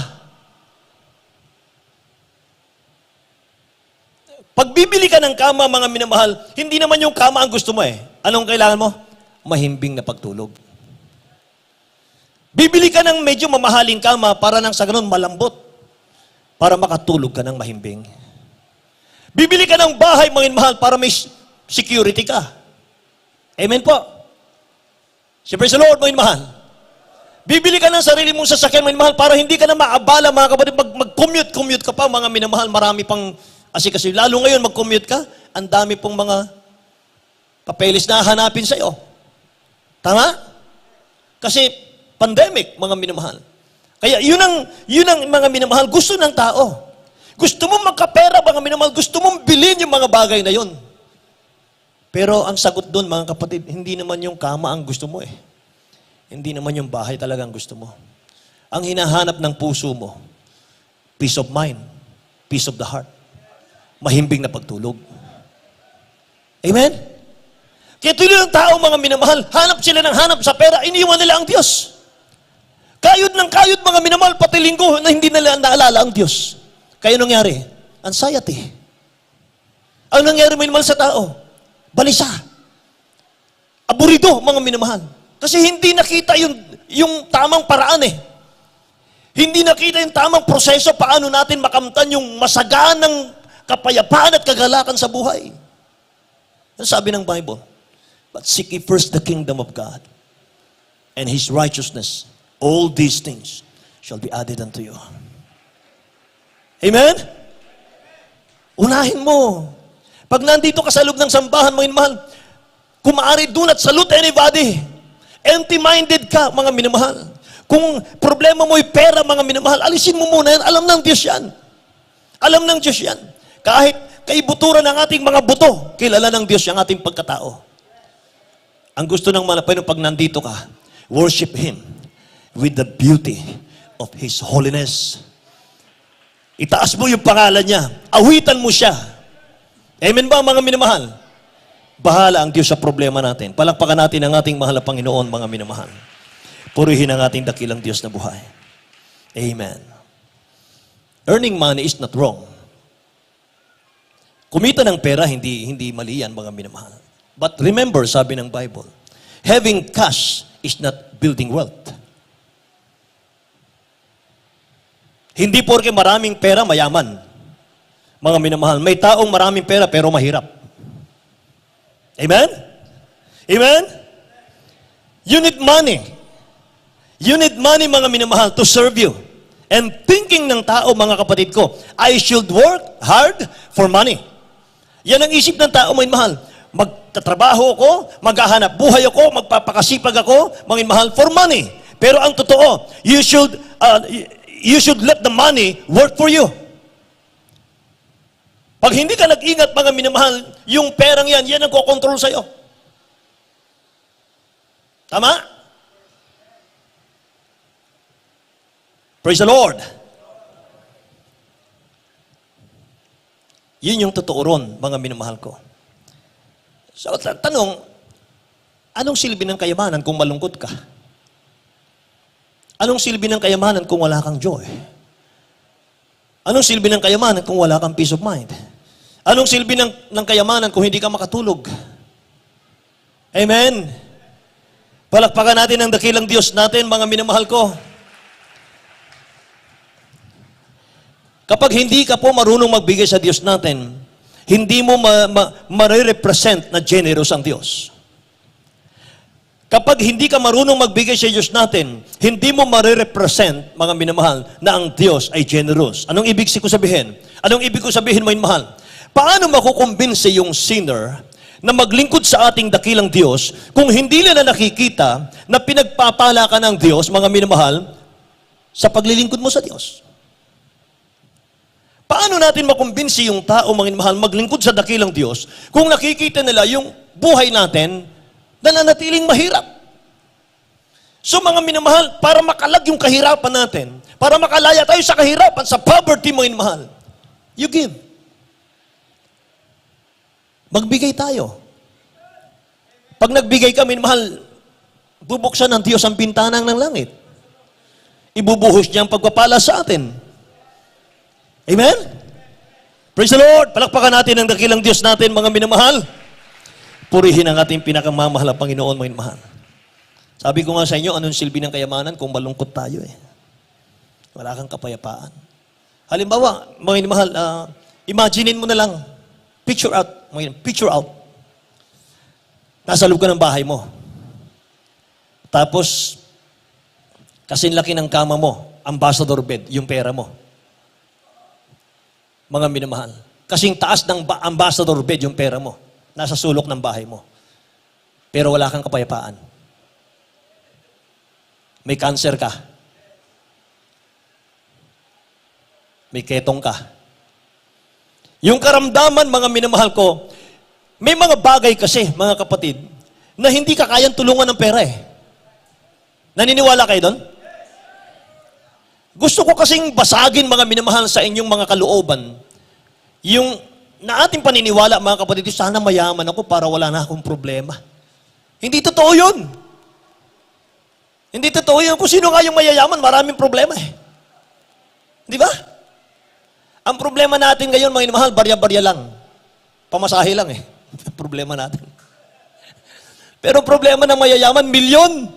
Pag bibili ka ng kama, mga minamahal, hindi naman yung kama ang gusto mo eh. Anong kailangan mo? Mahimbing na pagtulog. Bibili ka ng medyo mamahaling kama para nang sa ganun malambot. Para makatulog ka ng mahimbing. Bibili ka ng bahay, mga minamahal, para may security ka. Amen po. Si praise the Lord, mga minamahal. Bibili ka ng sarili mong sasakyan, mga minamahal, para hindi ka na maabala, mga kapatid, mag-commute ka pa, mga minamahal, marami pang kasi lalo ngayon mag-commute ka, ang dami pong mga papeles na hanapin sa'yo. Tama? Kasi pandemic, mga minamahal. Kaya yun ang mga minamahal, gusto ng tao. Gusto mong magkapera, mga minamahal, gusto mong bilhin yung mga bagay na yun. Pero ang sagot doon, mga kapatid, hindi naman yung kama ang gusto mo eh. Hindi naman yung bahay talagang gusto mo. Ang hinahanap ng puso mo, peace of mind, peace of the heart. Mahimbing na pagtulog. Amen? Kaya tuloy ang tao, mga minamahal, hanap sila ng hanap sa pera, iniwan nila ang Diyos. Kayod ng kayod, mga minamahal, pati linggo na hindi nila naalala ang Diyos. Kaya nangyari? Anxiety. Ang nangyari, mga minamahal, sa tao, balisa. Aburido, mga minamahal. Kasi hindi nakita yung tamang paraan eh. Hindi nakita yung tamang proseso paano natin makamtan yung masaganang kapayapaan at kagalakan sa buhay. Ano sabi ng Bible? But seek ye first the kingdom of God and His righteousness. All these things shall be added unto you. Amen? Unahin mo. Pag nandito ka sa loob ng sambahan, mga minamahal, kung maaari, do not salute anybody. Empty-minded ka, mga minamahal. Kung problema mo'y pera, mga minamahal, alisin mo muna yan. Alam ng Diyos yan. Alam ng Diyos yan. Kahit kaibuturan ng ating mga buto, kilala ng Diyos yung ating pagkatao. Ang gusto ng malapay pag nandito ka, worship Him with the beauty of His holiness. Itaas mo yung pangalan niya. Awitan mo siya. Amen ba, mga minamahal? Bahala ang Diyos sa problema natin. Palakpakan natin ang ating mahal na Panginoon, mga minamahal. Purihin ang ating dakilang Diyos na buhay. Amen. Earning money is not wrong. Kumita ng pera, hindi mali yan, mga minamahal. But remember, sabi ng Bible, having cash is not building wealth. Hindi porke maraming pera, mayaman. Mga minamahal, may taong maraming pera pero mahirap. Amen? Amen? You need money. You need money, mga minamahal, to serve you. And thinking ng tao, mga kapatid ko, I should work hard for money. Yan ang isip ng tao, mga minamahal. Magtatrabaho ako, maghahanap buhay ako, magpapakasipag ako, mga minamahal, for money. Pero ang totoo, you should let the money work for you. Pag hindi ka nag-ingat, mga minamahal, yung perang yan ang kokontrol sa'yo. Tama? Praise the Lord. Yun yung totoo ron, mga minamahal ko. So, tanong, anong silbi ng kayamanan kung malungkot ka? Anong silbi ng kayamanan kung wala kang joy? Anong silbi ng kayamanan kung wala kang peace of mind? Anong silbi ng kayamanan kung hindi ka makatulog? Amen? Palakpakan natin ang dakilang Diyos natin, mga minamahal ko. Kapag hindi ka po marunong magbigay sa Diyos natin, hindi mo ma-represent na generous ang Diyos. Kapag hindi ka marunong magbigay sa Diyos natin, hindi mo ma-represent, mga minamahal, na ang Diyos ay generous. Anong ibig ko sabihin? Anong ibig ko sabihin, mga minamahal? Paano makukumbinse yung sinner na maglingkod sa ating dakilang Diyos kung hindi nila nakikita na pinagpapala ka ng Diyos, mga minamahal, sa paglilingkod mo sa Diyos? Paano natin makumbinsi yung tao, mga minamahal, maglingkod sa dakilang Diyos kung nakikita nila yung buhay natin nananatiling mahirap? So, mga minamahal, para makalag yung kahirapan natin, para makalaya tayo sa kahirapan, sa poverty, mga minamahal, you give. Magbigay tayo. Pag nagbigay kami, mahal, bubuksan ng Diyos ang bintanang ng langit. Ibubuhos niya ang pagpapala sa atin. Amen? Praise the Lord! Palakpakan natin ang dakilang Diyos natin, mga minamahal. Purihin ang ating pinakamamahal na Panginoon, mga minamahal. Sabi ko nga sa inyo, anong silbi ng kayamanan kung malungkot tayo eh? Wala kang kapayapaan. Halimbawa, mga minamahal, imaginein mo na lang, picture out. Picture out. Nasa loob ka ng bahay mo. Tapos, kasing laki ng kama mo, ambassador bed, yung pera mo. Mga minamahal. Kasing taas ng ambassador bed, yung pera mo. Nasa sulok ng bahay mo. Pero wala kang kapayapaan. May cancer ka. May ketong ka. Yung karamdaman, mga minamahal ko, may mga bagay kasi, mga kapatid, na hindi ka kayang tulungan ng pera eh. Naniniwala kayo doon? Gusto ko kasing basagin, mga minamahal, sa inyong mga kalooban, yung na ating paniniwala, mga kapatid, sana mayaman ako para wala na akong problema. Hindi totoo yun. Hindi totoo yun. Kung sino nga yung mayayaman, maraming problema eh. Di ba? Ang problema natin ngayon, mga minamahal, barya-barya lang. Pamasahe lang eh. Problema natin. Pero problema ng mayayaman, milyon.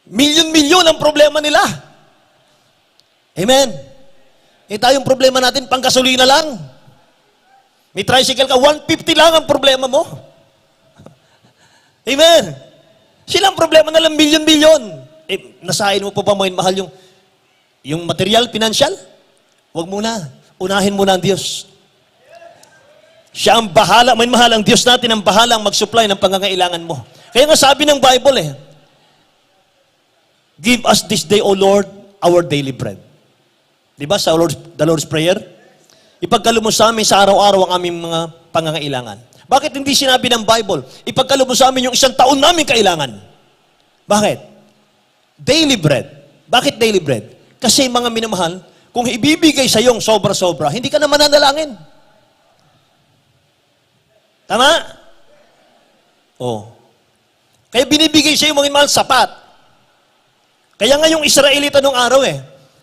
Milyon-milyon ang problema nila. Amen. Eh tayong problema natin, panggasolina lang. May tricycle ka, 150 lang ang problema mo. Amen. Silang problema na lang milyon-milyon. nasahin mo pa ba, mga mahal, yung material, financial? Huwag muna. Unahin muna ang Diyos. Siya ang bahala, mga mahal, ang Diyos natin ang bahala ang mag-supply ng pangangailangan mo. Kaya nga sabi ng Bible give us this day, O Lord, our daily bread. Di ba sa the Lord's Prayer? Ipagkaloob mo sa amin sa araw-araw ang aming mga pangangailangan. Bakit hindi sinabi ng Bible? Ipagkaloob mo sa amin yung isang taon namin kailangan. Bakit? Daily bread. Bakit daily bread? Kasi mga minamahal, kung ibibigay sa iyong sobra-sobra, hindi ka na mananalangin. Tama? Kaya binibigay sa iyo mga minamahal, sapat. Kaya nga yung Israelita nung araw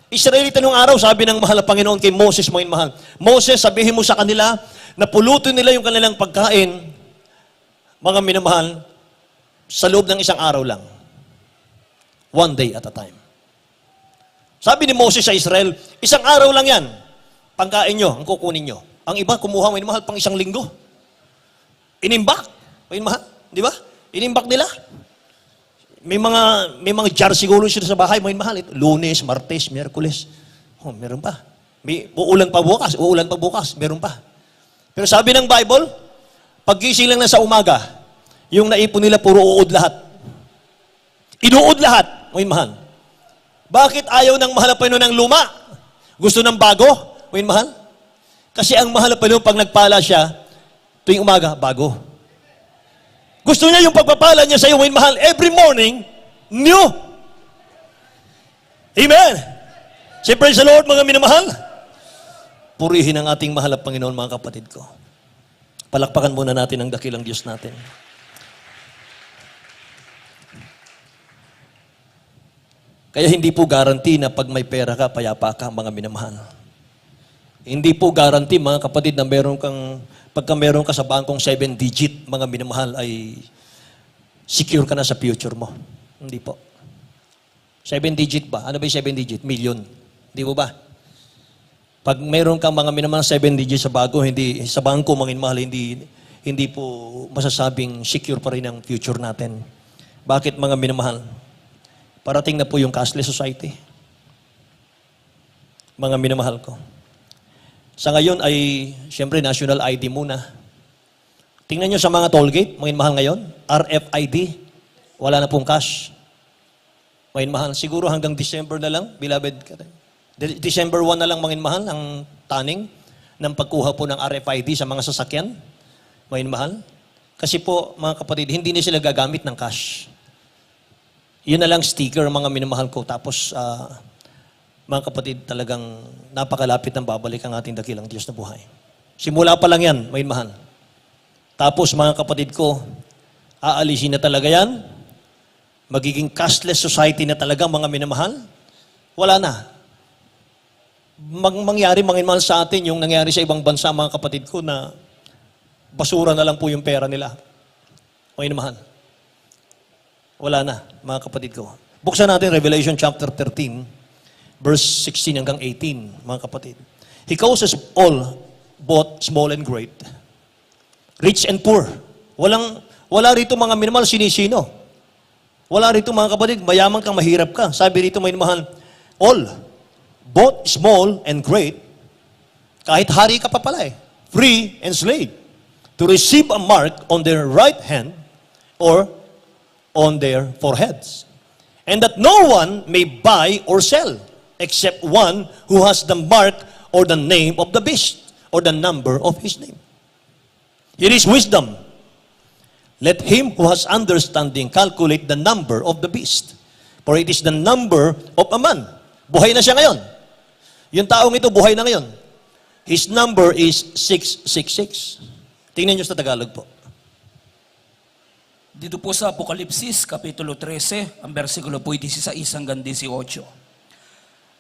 Israelita nung araw, sabi ng mahal na Panginoon kay Moses, mga mahal, Moses, sabihin mo sa kanila na pulutin nila yung kanilang pagkain, mga minamahal, sa loob ng isang araw lang. One day at a time. Sabi ni Moses sa Israel, isang araw lang yan. Pangkain nyo, ang kukunin nyo. Ang iba, kumuha, mga mahal, pang isang linggo. Inimbak. Mga mahal, di ba? Inimbak nila. May mga jar siguro sila sa bahay, mga mahal. Lunes, Martes, Miyerkules. Meron pa. May uulan pa bukas, meron pa. Pero sabi ng Bible, paggising lang na sa umaga, yung naipon nila puro uod lahat. Inuod lahat, mga mahal. Bakit ayaw ng mahal na Panginoon ng luma? Gusto ng bago, mga mahal? Kasi ang mahal na Panginoon, pag nagpala siya, tuwing umaga, bago. Gusto niya yung pagpapala niya sa iyo, mga mahal, every morning, new. Amen. Say, praise the Lord, mga minamahal. Purihin ang ating mahal na Panginoon, mga kapatid ko. Palakpakan muna natin ang dakilang Diyos natin. Kaya hindi po guarantee na pag may pera ka, payapa ka, mga minamahal. Hindi po guarantee, mga kapatid, na pagka meron ka sa bangkong 7-digit, mga minamahal, ay secure ka na sa future mo. Hindi po. 7-digit ba? Ano ba yung 7-digit? Million. Hindi po ba? Pag meron kang mga minamahal 7-digit sa sa bangko, mga minamahal, hindi po masasabing secure pa rin ang future natin. Bakit, mga minamahal? Parating na po yung cashless society. Mga minamahal ko. Sa ngayon ay, siyempre, national ID muna. Tingnan nyo sa mga tollgate, mga mahal ngayon, RFID, wala na pong cash. Mga mahal, siguro hanggang December na lang, beloved. December 1 na lang, mga mahal, ang taning ng pagkuha po ng RFID sa mga sasakyan. Mga mahal. Kasi po, mga kapatid, hindi na sila gagamit ng cash. Yun na lang sticker, mga minamahal ko. Tapos, mga kapatid, talagang napakalapit ng babalik ang ating dakilang Diyos na buhay. Simula pa lang yan, may mahal. Tapos, mga kapatid ko, aalisin na talaga yan. Magiging cashless society na talaga, mga minamahal. Wala na. Mangyari, mga minamahal, sa atin, yung nangyari sa ibang bansa, mga kapatid ko, na basura na lang po yung pera nila. Mga minamahal. Wala na, mga kapatid ko. Buksan natin Revelation chapter 13, verse 16 hanggang 18, mga kapatid. He causes all, both small and great, rich and poor. Wala rito, mga minamahal, sinisino. Wala rito, mga kapatid, mayaman kang, mahirap ka. Sabi rito, mga minamahal, all, both small and great, kahit hari ka pa pala free and slave, to receive a mark on their right hand or on their foreheads. And that no one may buy or sell, except one who has the mark or the name of the beast, or the number of his name. Here is wisdom. Let him who has understanding calculate the number of the beast, for it is the number of a man. Buhay na siya ngayon. Yung taong ito, buhay na ngayon. His number is 666. Tingnan nyo sa Tagalog po. Dito po sa Apokalipsis, Kapitulo 13, ang versikulo po 16 hanggang 18.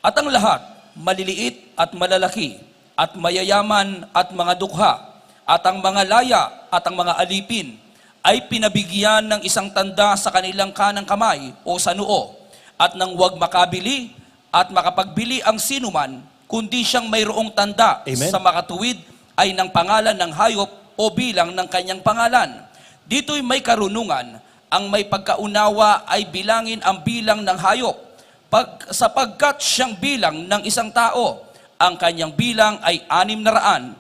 At ang lahat, maliliit at malalaki, at mayayaman at mga dukha, at ang mga laya at ang mga alipin, ay pinabigyan ng isang tanda sa kanilang kanang kamay o sa noo, at nang huwag makabili at makapagbili ang sinuman, kundi siyang mayroong tanda. Amen. Sa makatuwid ay ng pangalan ng hayop o bilang ng kanyang pangalan. Dito'y may karunungan ang may pagkaunawa ay bilangin ang bilang ng hayop, sapagkat siyang bilang ng isang tao, ang kanyang bilang ay 666.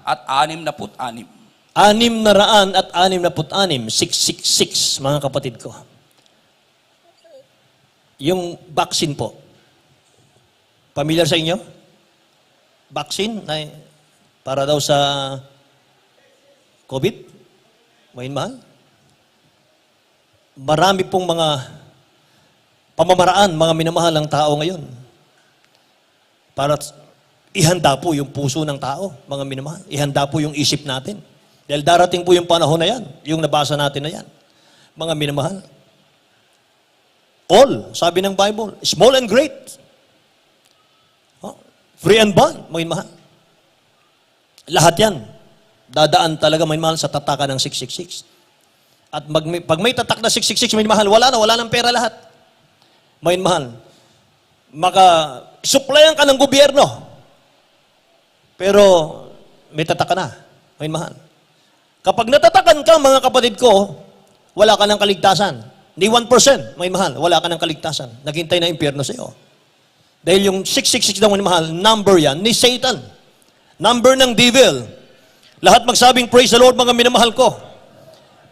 666, 666, mga kapatid ko. Yung vaccine po, familiar sa inyo? Vaccine na para daw sa COVID? May mahal? Marami pong mga pamamaraan, mga minamahal ng tao ngayon. Para ihanda po yung puso ng tao, mga minamahal. Ihanda po yung isip natin. Dahil darating po yung panahon na yan, yung nabasa natin na yan. Mga minamahal. All, sabi ng Bible, small and great. Free and bond, mga minamahal. Lahat yan, dadaan talaga mga minamahal sa tatakan ng 666. At pag may tatak na 666, may mahal, wala nang pera lahat. May mahal. Maka-supplyan ka ng gobyerno. Pero may tatak ka na. May mahal. Kapag natatakan ka, mga kapatid ko, wala ka ng kaligtasan. Ni 1%, may mahal, wala ka ng kaligtasan. Naghintay na impyerno sa iyo. Dahil yung 666 daw, may mahal, number yan ni Satan. Number ng devil. Lahat magsabing, praise the Lord, mga minamahal ko.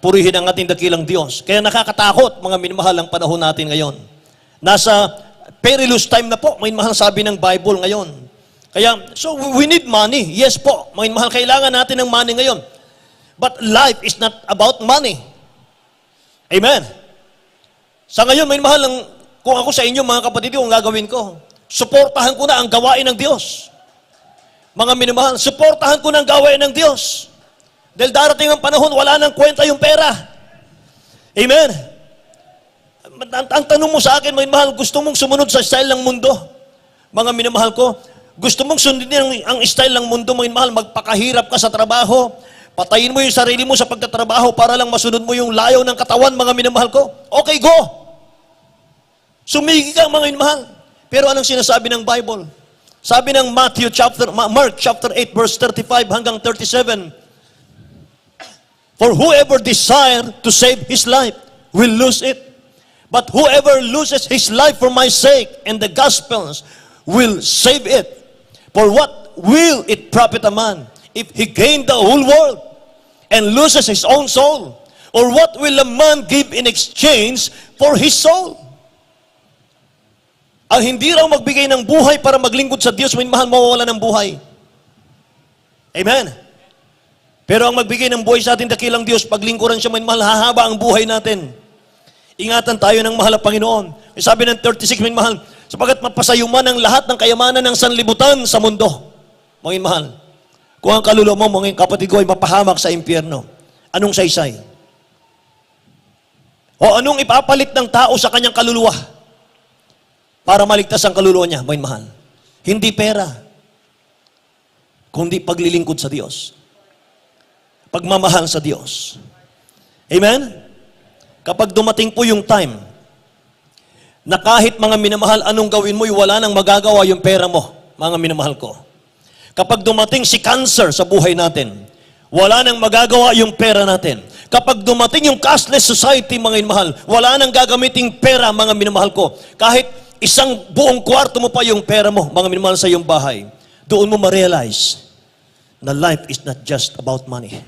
Purihin ang ating dakilang Diyos. Kaya nakakatakot, mga minamahal, ang panahon natin ngayon. Nasa perilous time na po, mga minamahal, sabi ng Bible ngayon. Kaya, so we need money. Yes po, mga minamahal, kailangan natin ng money ngayon. But life is not about money. Amen. Sa ngayon, mga minamahal, kung ako sa inyo, mga kapatid ko, ang gagawin ko, suportahan ko na ang gawain ng Diyos. Mga minamahal, suportahan ko na ang gawain ng Diyos. Dahil darating ang panahon, wala nang kwenta yung pera. Amen? Ang tanong mo sa akin, mga minamahal, gusto mong sumunod sa style ng mundo? Mga minamahal ko, gusto mong sundin ang style ng mundo, mga minamahal, magpakahirap ka sa trabaho, patayin mo yung sarili mo sa pagtatrabaho para lang masunod mo yung layaw ng katawan, mga minamahal ko? Okay, go! Sumigi ka, mga minamahal. Pero anong sinasabi ng Bible? Sabi ng Mark chapter 8, verse 35 hanggang 37, for whoever desire to save his life will lose it. But whoever loses his life for my sake and the gospel's will save it. For what will it profit a man if he gain the whole world and loses his own soul? Or what will a man give in exchange for his soul? Ang hindi raw magbigay ng buhay para maglingkod sa Diyos, may mahal, mawawala ng buhay. Amen? Pero ang magbigay ng buhay sa ating dakilang Diyos, paglingkuran siya, may mahal, hahaba ang buhay natin. Ingatan tayo ng mahal na Panginoon. Sabi ng 36, may mahal, sapagat mapasayuman ang lahat ng kayamanan ng sanlibutan sa mundo. Mga mahal, kung ang kaluluwa mo, mga kapatid ko, ay mapahamak sa impyerno, anong saysay? O anong ipapalit ng tao sa kanyang kaluluwa para maligtas ang kaluluwa niya, mga mahal? Hindi pera, kundi paglilingkod sa Diyos. Pagmamahal sa Diyos. Amen? Kapag dumating po yung time na kahit mga minamahal, anong gawin mo, wala nang magagawa yung pera mo, mga minamahal ko. Kapag dumating si cancer sa buhay natin, wala nang magagawa yung pera natin. Kapag dumating yung cashless society, mga minamahal, wala nang gagamiting pera, mga minamahal ko. Kahit isang buong kwarto mo pa yung pera mo, mga minamahal, sa iyong bahay, doon mo ma-realize na life is not just about money.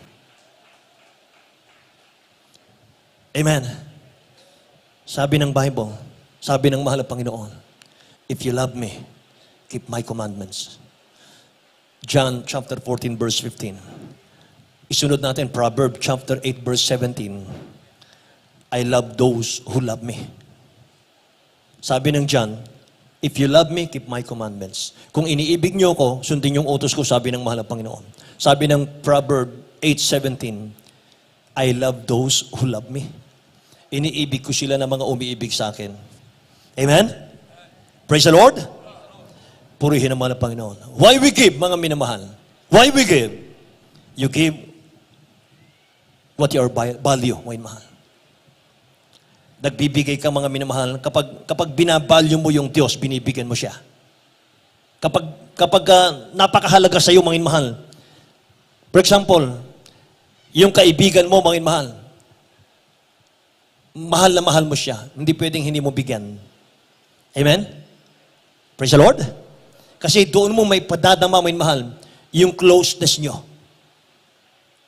Amen. Sabi ng Bible, sabi ng mahal na Panginoon, if you love me, keep my commandments. John chapter 14 verse 15. Isunod natin Proverbs chapter 8 verse 17. I love those who love me. Sabi ng John, if you love me, keep my commandments. Kung iniibig niyo ako, sundin yung utos ko, sabi ng mahal na Panginoon. Sabi ng Proverbs 8:17, I love those who love me. Iniibig ko sila na mga umiibig sa akin. Amen? Praise the Lord. Purihin ang mahal na Panginoon. Why we give, mga minamahal? Why we give? You give what your value, mga minamahal. Nagbibigay ka, mga minamahal, kapag binavalue mo yung Diyos, binibigyan mo siya. Kapag napakahalaga sa iyo, mga minamahal. For example, yung kaibigan mo, mga minamahal, mahal na mahal mo siya. Hindi pwedeng hindi mo bigyan. Amen? Praise the Lord. Kasi doon mo may padadama, may mahal, yung closeness nyo.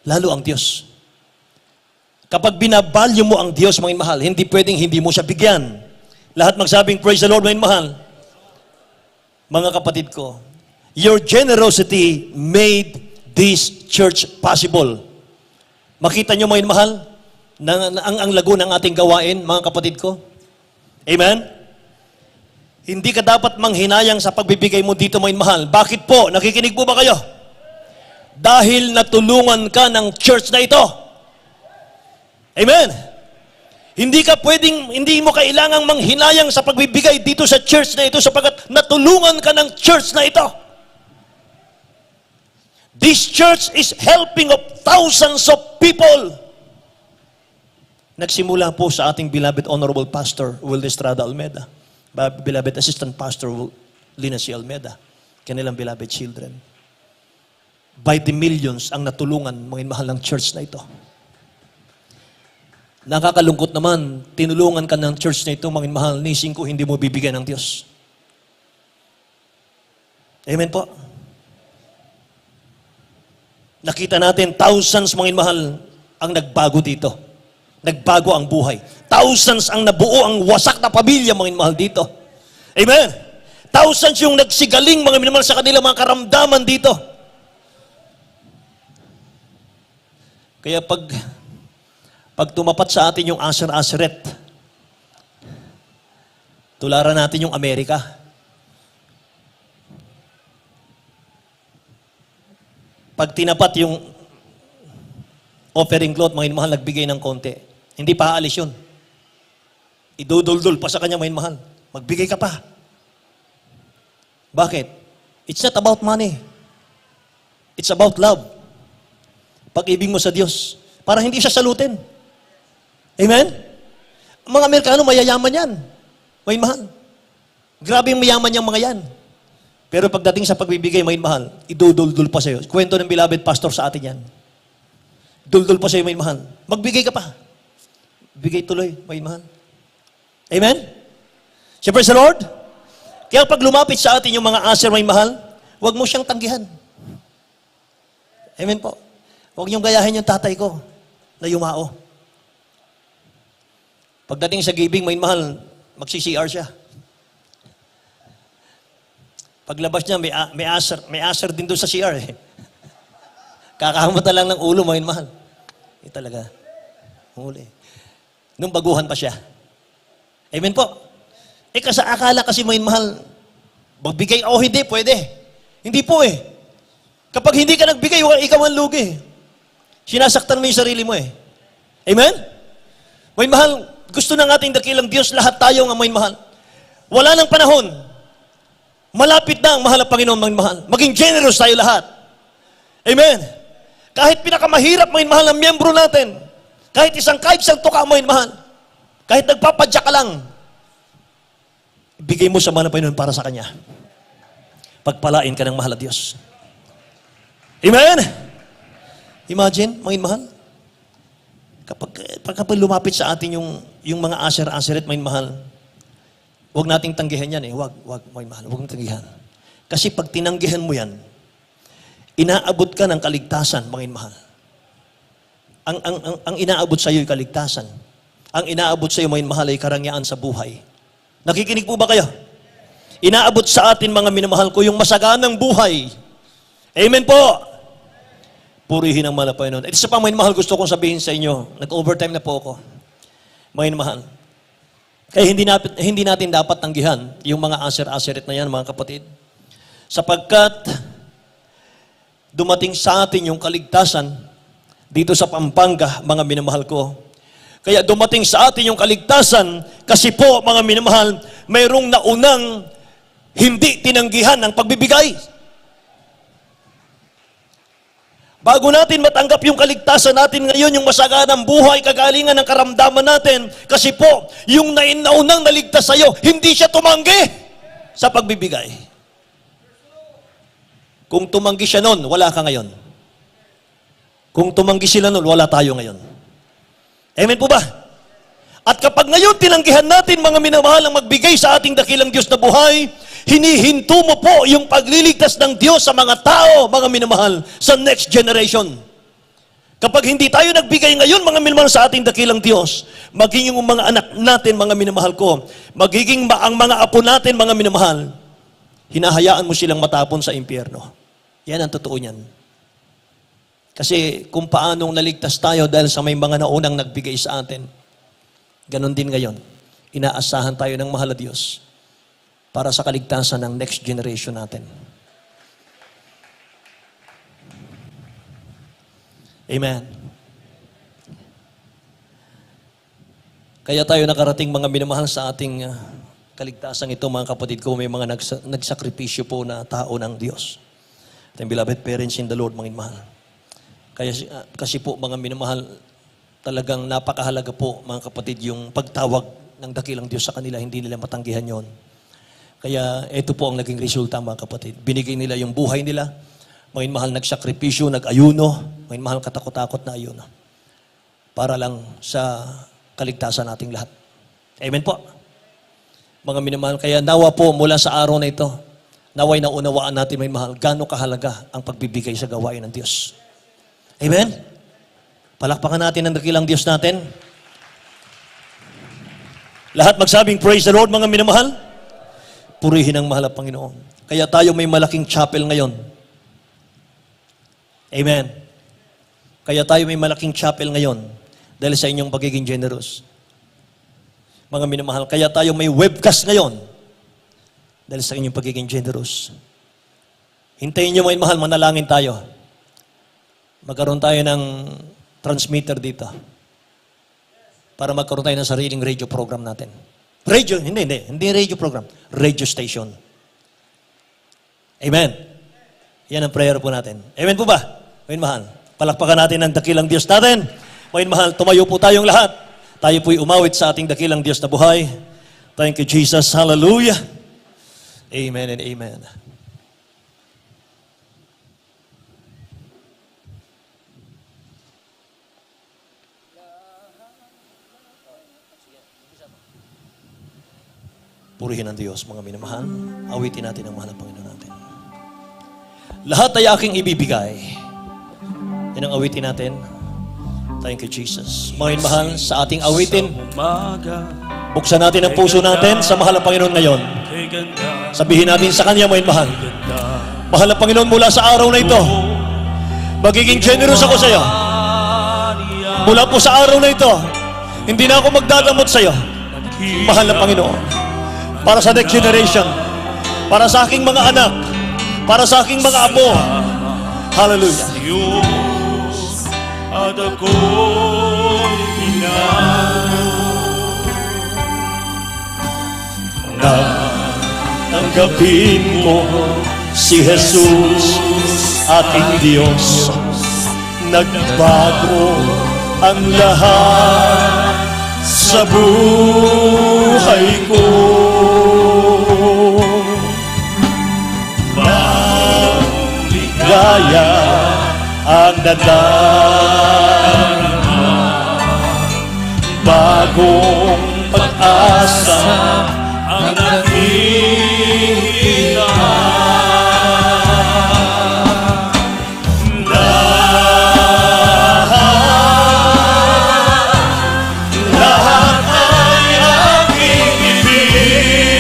Lalo ang Diyos. Kapag binabalyo mo ang Diyos, mga mahal, hindi pwedeng hindi mo siya bigyan. Lahat magsabing, praise the Lord, mga mahal. Mga kapatid ko, your generosity made this church possible. Makita nyo, mga mahal, ang lago ng ating gawain, mga kapatid ko. Amen? Hindi ka dapat manghinayang sa pagbibigay mo dito, mga mahal. Bakit po? Nakikinig po ba kayo? Dahil natulungan ka ng church na ito. Amen? Hindi mo kailangang manghinayang sa pagbibigay dito sa church na ito sapagkat natulungan ka ng church na ito. This church is helping of thousands of people. Nagsimula po sa ating beloved Honorable Pastor Will Estrada Almeda, beloved Assistant Pastor Lina C. Almeda, kanilang beloved children. By the millions ang natulungan, mga mahal ng church na ito. Nakakalungkot naman, tinulungan ka ng church na ito, mga mahal, nising ko, hindi mo bibigyan ng Diyos. Amen po. Nakita natin, thousands, mga mahal, ang nagbago dito. Nagbago ang buhay. Thousands ang nabuo, ang wasak na pamilya, mga mahal, dito. Amen. Thousands yung nagsigaling, mga minamahal, sa kanila mga karamdaman dito. Kaya pag tumapat sa atin yung Asher Asheret, tularan natin yung Amerika. Pag tinapat yung offering cloth, mga mahal, nagbigay ng konti. Hindi pa aalis yun. Iduduldul pa sa kanya, mga mahal. Magbigay ka pa. Bakit? It's not about money. It's about love. Pag-ibig mo sa Diyos. Para hindi siya salutin. Amen? Ang mga Amerikano, mayayaman yan. May mahal. Grabe yung mayaman yung mga yan. Pero pagdating sa pagbibigay, may mahal, iduduldul pa sa'yo. Kwento ng beloved pastor sa atin yan. Duldul pa sa'yo, may mahal. Magbigay ka pa. Bigay tuloy, may mahal. Amen? So, praise the Lord. Kaya pag lumapit sa atin yung mga aser, may mahal, huwag mo siyang tanggihan. Amen po. Huwag niyong gayahin yung tatay ko na yumao. Pagdating sa giving, may mahal, magsi-CR siya. Paglabas niya, may aser din doon sa CR eh. Kakahamot na lang ng ulo, may mahal. Talaga. Huli. Nung baguhan pa siya. Amen po. Kasi akala kasi may mahal, magbigay o hindi, pwede. Hindi po eh. Kapag hindi ka nagbigay, ikaw ang lugi. Sinasaktan mo yung sarili mo eh. Amen? May mahal, gusto ng ating dakilang Diyos, lahat tayo nga may mahal. Wala nang panahon. Malapit na ang mahal ng Panginoon, may mahal. Maging generous tayo lahat. Amen? Kahit pinakamahirap, may mahal ng miyembro natin. Kahit isang tuka, may mahal. Kahit nagpapadya ka lang, ibigay mo sa mahal ng Panginoon para sa Kanya. Pagpalain ka ng mahal na Diyos. Amen? Imagine, mga mahal. Kapag lumapit sa atin yung mga aseret, mga mahal, huwag nating tanggihan yan eh. Huwag, mga mahal. Huwag nating tanggihan. Kasi pag tinanggihan mo yan, inaabot ka ng kaligtasan, mga mahal. Ang inaabot sa iyo ay kaligtasan. Ang inaabot sa iyo, mga mahal, ay karangyaan sa buhay. Nakikinig po ba kayo? Inaabot sa atin, mga minamahal ko, yung masaganang buhay. Amen po! Purihin ang mahal na Panginoon. At isa pa, mga mahal, gusto kong sabihin sa inyo, nag-overtime na po ako. Mga mahal. Kaya hindi natin dapat tanggihan yung mga aseret na yan, mga kapatid. Sapagkat dumating sa atin yung kaligtasan dito sa Pampanga, mga minamahal ko. Kaya dumating sa atin yung kaligtasan kasi po, mga minamahal, mayroong naunang hindi tinanggihan ang pagbibigay. Bago natin matanggap yung kaligtasan natin ngayon, yung masaganang buhay, kagalingan ng karamdaman natin, kasi po, yung naunang naligtas sa'yo, hindi siya tumanggi sa pagbibigay. Kung tumanggi siya noon, wala ka ngayon. Kung tumanggi sila noon, wala tayo ngayon. Amen po ba? At kapag ngayon tinanggihan natin, mga minamahal, ang magbigay sa ating dakilang Diyos na buhay, hinihinto mo po yung pagliligtas ng Diyos sa mga tao, mga minamahal, sa next generation. Kapag hindi tayo nagbigay ngayon, mga minamahal, sa ating dakilang Diyos, magiging yung mga anak natin, mga minamahal ko, magiging ang mga apo natin, mga minamahal, hinahayaan mo silang matapon sa impyerno. Yan ang totoo niyan. Kasi kung paanong naligtas tayo dahil sa may mga naunang nagbigay sa atin, ganon din ngayon. Inaasahan tayo ng mahal na Diyos para sa kaligtasan ng next generation natin. Amen. Kaya tayo nakarating, mga minamahal, sa ating kaligtasan ito, mga kapatid ko, may mga nagsakripisyo po na tao ng Diyos. Ating beloved parents in the Lord, mga mahal. Kaya, kasi po, mga minamahal, talagang napakahalaga po, mga kapatid, yung pagtawag ng dakilang Diyos sa kanila, hindi nila matanggihan yon. Kaya ito po ang naging resulta, mga kapatid. Binigay nila yung buhay nila, mga mahal, nagsakripisyo, nag-ayuno, mga mahal, katakot-takot na ayuno. Para lang sa kaligtasan nating lahat. Amen po. Mga minamahal, kaya nawa po mula sa araw na ito, naway naunawaan natin, mga mahal, gaano kahalaga ang pagbibigay sa gawain ng Diyos. Amen? Palakpakan natin ang dakilang Diyos natin. Lahat magsabing, praise the Lord, mga minamahal. Purihin ang mahal na Panginoon. Kaya tayo may malaking chapel ngayon. Amen. Kaya tayo may malaking chapel ngayon dahil sa inyong pagiging generous. Mga minamahal, kaya tayo may webcast ngayon dahil sa inyong pagiging generous. Hintayin nyo, mga mahal, manalangin tayo. Magkaroon tayo ng transmitter dito para magkaroon tayo ng sariling radio program natin. Radio, hindi radio program. Radio station. Amen. Yan ang prayer po natin. Amen po ba? Amen, mahal. Palakpakan natin ang dakilang Diyos natin. Amen, mahal. Tumayo po tayong lahat. Tayo po'y umawit sa ating dakilang Diyos na buhay. Thank you, Jesus. Hallelujah. Amen and amen. Purihin ang Diyos, mga minamahal. Awitin natin ang mahal ng Panginoon natin. Lahat ay aking ibibigay. Yan ang awitin natin. Thank you, Jesus. Mga minamahal, sa ating awitin, buksan natin ang puso natin sa mahal ng Panginoon ngayon. Sabihin natin sa Kanya, mga minamahal, mahal ng Panginoon, mula sa araw na ito, magiging generous ako sa iyo. Mula po sa araw na ito, hindi na ako magdadamot sa iyo. Mahal ng Panginoon. Para sa next generation, para sa aking mga anak, para sa aking mga apo. Hallelujah. At ako'y Na tanggapin mo si Jesus, ating Diyos. Nagbago ang lahat sa buhay ko. Gaya ang nadarama, bagong pag-asa ang nakikita. Lahat ay aking ibibigay.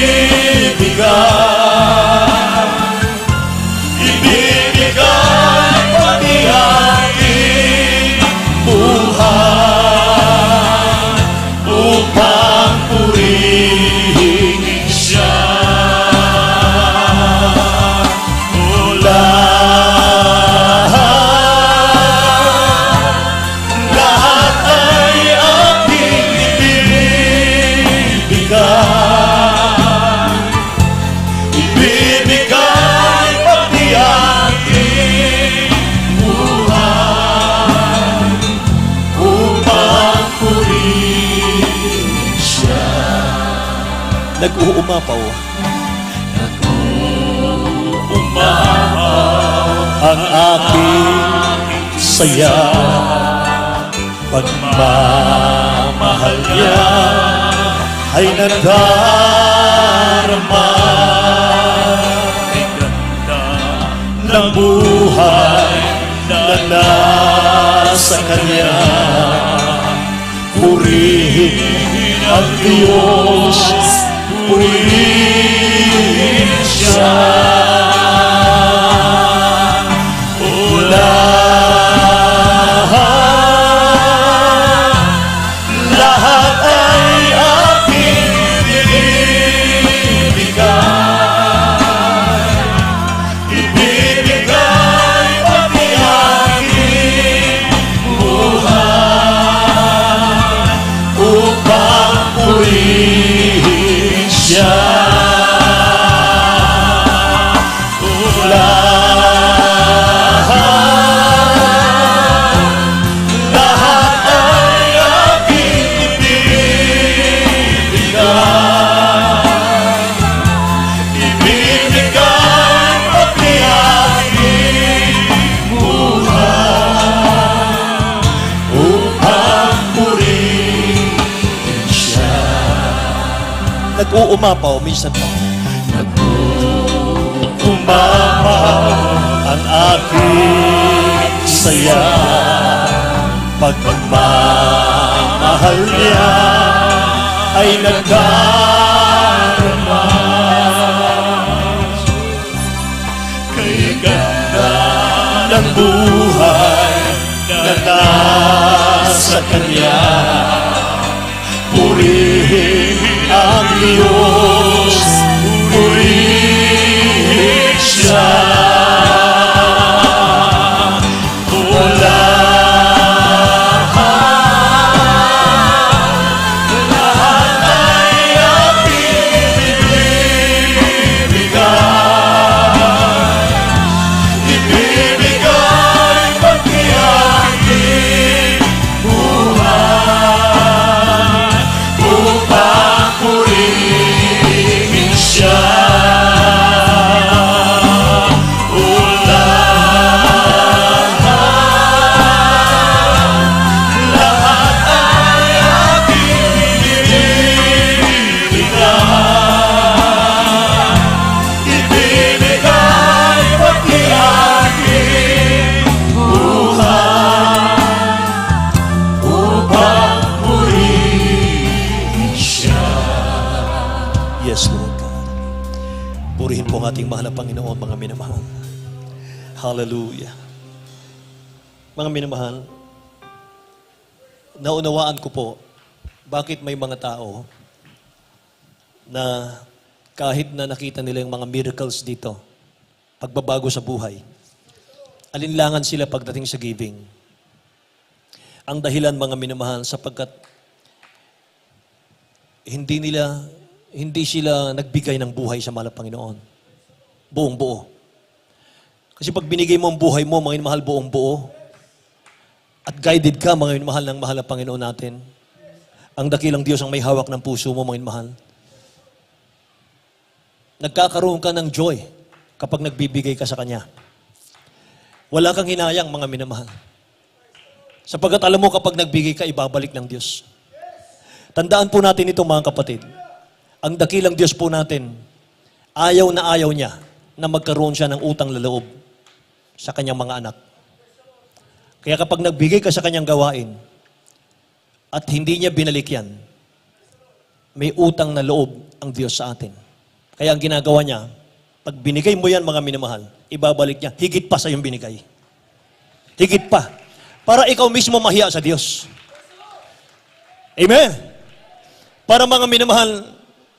Nag-uumapaw ang aking saya, pagmamahal pagmamahal niya ay nadarama. Ay ganda Ng buhay na nasa Kanya. Purihin ang Diyos, purihin siya. Lahat ay aking ibibigay. Ibibigay pati aking buhay upang purihin siya. Lahat ay aking ibibigay. Ibibigay pati aking buhay upang purihin siya. Nag-uumapaw, minsan pa. Nag-uumapaw ang aking saya. Pagmamahal niya ay nagdarama. Kay ganda ng buhay na nasa Kanya. Purihin ang Diyos, purihin siya. Lahat ay aking ibibigay. Ibibigay pati aking buhay upang purihin siya. Lahat ay aking ibibigay. Ibibigay pati aking buhay upang purihin siya. Yes, Lord God. Purihin po ang ating mahal na Panginoon, mga minamahal. Hallelujah. Mga minamahal, naunawaan ko po bakit may mga tao na kahit na nakita nila yung mga miracles dito, pagbabago sa buhay, alinlangan sila pagdating sa giving. Ang dahilan, mga minamahal, sapagkat hindi sila nagbigay ng buhay sa mahal na Panginoon. Buong buo. Kasi pag binigay mo ang buhay mo, mga minamahal, buong buo, at guided ka, mga minamahal, ng mahal na Panginoon natin, ang dakilang Diyos ang may hawak ng puso mo, mga minamahal, nagkakaroon ka ng joy kapag nagbibigay ka sa Kanya. Wala kang hinayang, mga minamahal. Sapagkat alam mo, kapag nagbigay ka, ibabalik ng Diyos. Tandaan po natin ito, mga kapatid. Ang dakilang Diyos po natin, ayaw na ayaw niya na magkaroon siya ng utang na loob sa kanyang mga anak. Kaya kapag nagbigay ka sa kanyang gawain at hindi niya binalik yan, may utang na loob ang Diyos sa atin. Kaya ang ginagawa niya, pag binigay mo yan, mga minamahal, ibabalik niya, higit pa sa iyong binigay. Higit pa. Para ikaw mismo mahiya sa Diyos. Amen? Para, mga minamahal,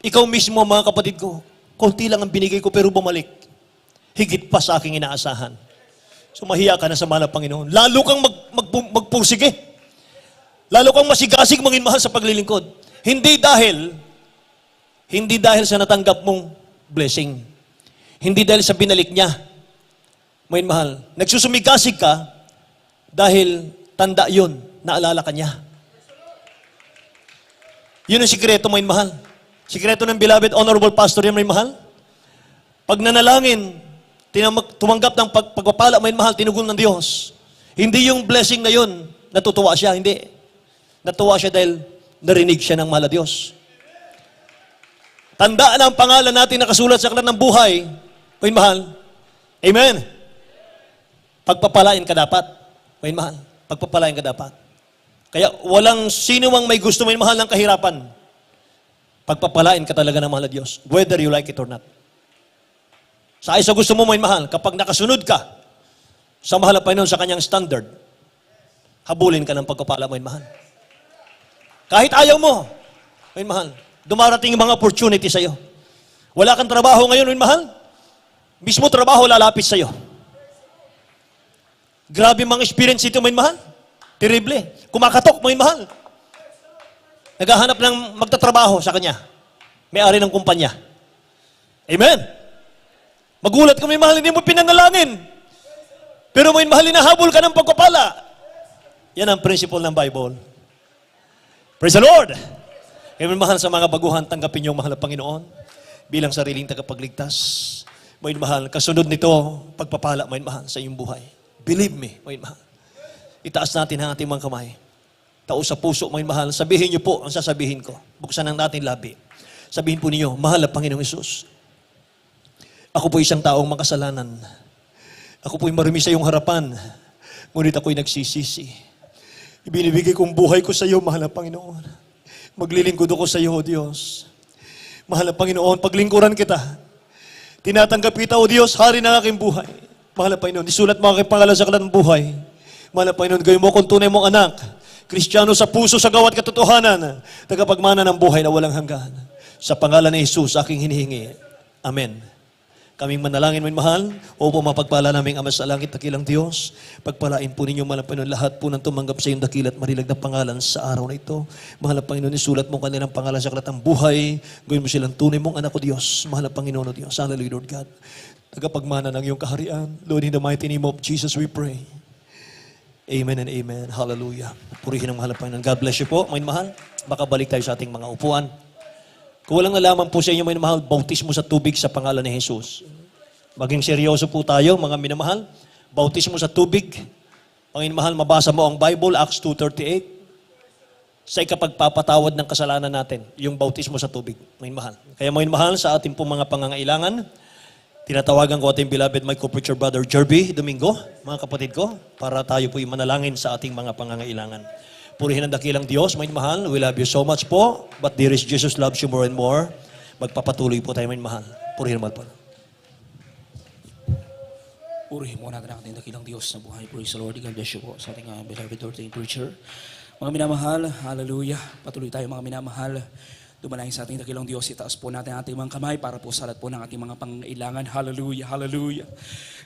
ikaw mismo, mga kapatid ko, konti lang ang binigay ko pero bumalik. Higit pa sa aking inaasahan. So mahiya ka na sa mahal na Panginoon. Lalo kang magpursige. Lalo kang masigasig, mga mahal, sa paglilingkod. Hindi dahil sa natanggap mong blessing. Hindi dahil sa binalik niya. Mga mahal, nagsusumigasig ka dahil tanda yun, naalala ka niya. Yun ang sikreto, mga mahal. Sikreto ng beloved, honorable pastor yan, mga mahal. Pag nanalangin, tumanggap ng pagpapala, mga mahal, tinugon ng Diyos. Hindi yung blessing na yun, natutuwa siya, hindi. Natuwa siya dahil narinig siya ng mahal na Diyos. Tandaan ang pangalan natin nakasulat sa aklat ng buhay. May mahal. Amen. Pagpapalain ka dapat. May mahal. Pagpapalain ka dapat. Kaya walang sino mang may gusto may mahal ng kahirapan. Pagpapalain ka talaga ng mahal na Diyos. Whether you like it or not. Sa gusto mo may mahal, kapag nakasunod ka sa mahal na Panginoon sa kanyang standard, habulin ka ng pagpapala may mahal. Kahit ayaw mo, may mahal. Dumarating yung mga opportunity sa'yo. Wala kang trabaho ngayon, may mahal. Mismo trabaho lalapit sa'yo. Grabe mga experience ito, may mahal. Terrible. Kumakatok, may mahal. Naghahanap ng magtatrabaho sa kanya. May-ari ng kumpanya. Amen. Magulat ka, may mahal, hindi mo pinanalangin. Pero may mahal, hinahabol ka ng pagpapala. Yan ang principle ng Bible. Praise the Lord! Kaya may mahal sa mga baguhan, tanggapin yung mahal na Panginoon bilang sariling tagapagligtas. May mahal, kasunod nito, pagpapala, may mahal sa iyong buhay. Believe me, may mahal. Itaas natin ang ating mga kamay. Tao sa puso, may mahal. Sabihin niyo po ang sasabihin ko. Buksan ang natin labi. Sabihin po niyo, mahal na Panginoong Hesus. Ako po isang taong makasalanan. Ako po'y marumi sa iyong harapan. Ngunit ako'y nagsisisi. Ibinibigay kong buhay ko sa iyo, mahal na Panginoon. Maglilingkod ako sa iyo, O Diyos. Mahal na Panginoon, paglingkuran kita. Tinatanggap kita, O Diyos, hari ng aking buhay. Mahal na Panginoon, isulat mo aking pangalan sa aklat ng buhay. Mahal na Panginoon, gawin mo kung tunay mong anak. Kristiyano sa puso, sa gawat katotohanan. Tagapagmana ng buhay na walang hanggan. Sa pangalan ni Jesus, aking hinihingi. Amen. Kaming manalangin, may mahal. Opo, mapagpala naming Ama sa langit, dakilang Diyos. Pagpalain po ninyo, mahal na Panginoon, lahat po ng tumanggap sa iyong dakilat marilag na pangalan sa araw na ito. Mahal na Panginoon, isulat mo kanilang pangalan sa aklat ng buhay. Gawin mo silang tunay mong anak o Diyos. Mahal na Panginoon o Diyos. Hallelujah, Lord God. Tagapagmana ng iyong kaharian. Lord, in the mighty name of Jesus, we pray. Amen and amen. Hallelujah. Purihin ang mahal na Panginoon. God bless you po, may mahal. Makabalik tayo sa ating mga upuan. Kung walang nalaman po sa inyo, may mahal, bautismo sa tubig sa pangalan ni Jesus. Maging seryoso po tayo, mga minamahal. Bautismo sa tubig. Mga minamahal, mabasa mo ang Bible, Acts 2:38. Sa ikapagpapatawad ng kasalanan natin, yung bautismo sa tubig. Mga minamahal. Kaya mga minamahal, sa ating pong mga pangangailangan, tinatawagan ko ating beloved my co-preacher brother Jerby Domingo, mga kapatid ko, para tayo po manalangin sa ating mga pangangailangan. Purihin ang dakilang Diyos, may mahal. We love you so much po. But dearest Jesus loves you more and more. Magpapatuloy po tayo, may mahal. Purihin ang mahal po. Purihin mo natin ang ating dakilang Diyos na buhay. Praise the Lord. God bless you po sa ating beloved ordained preacher. Mga minamahal, hallelujah. Patuloy tayo mga minamahal. Dumalangin sa ating dakilang Diyos. Itaas po natin ang ating mga kamay para po salat po ng ating mga pangailangan. Hallelujah, hallelujah.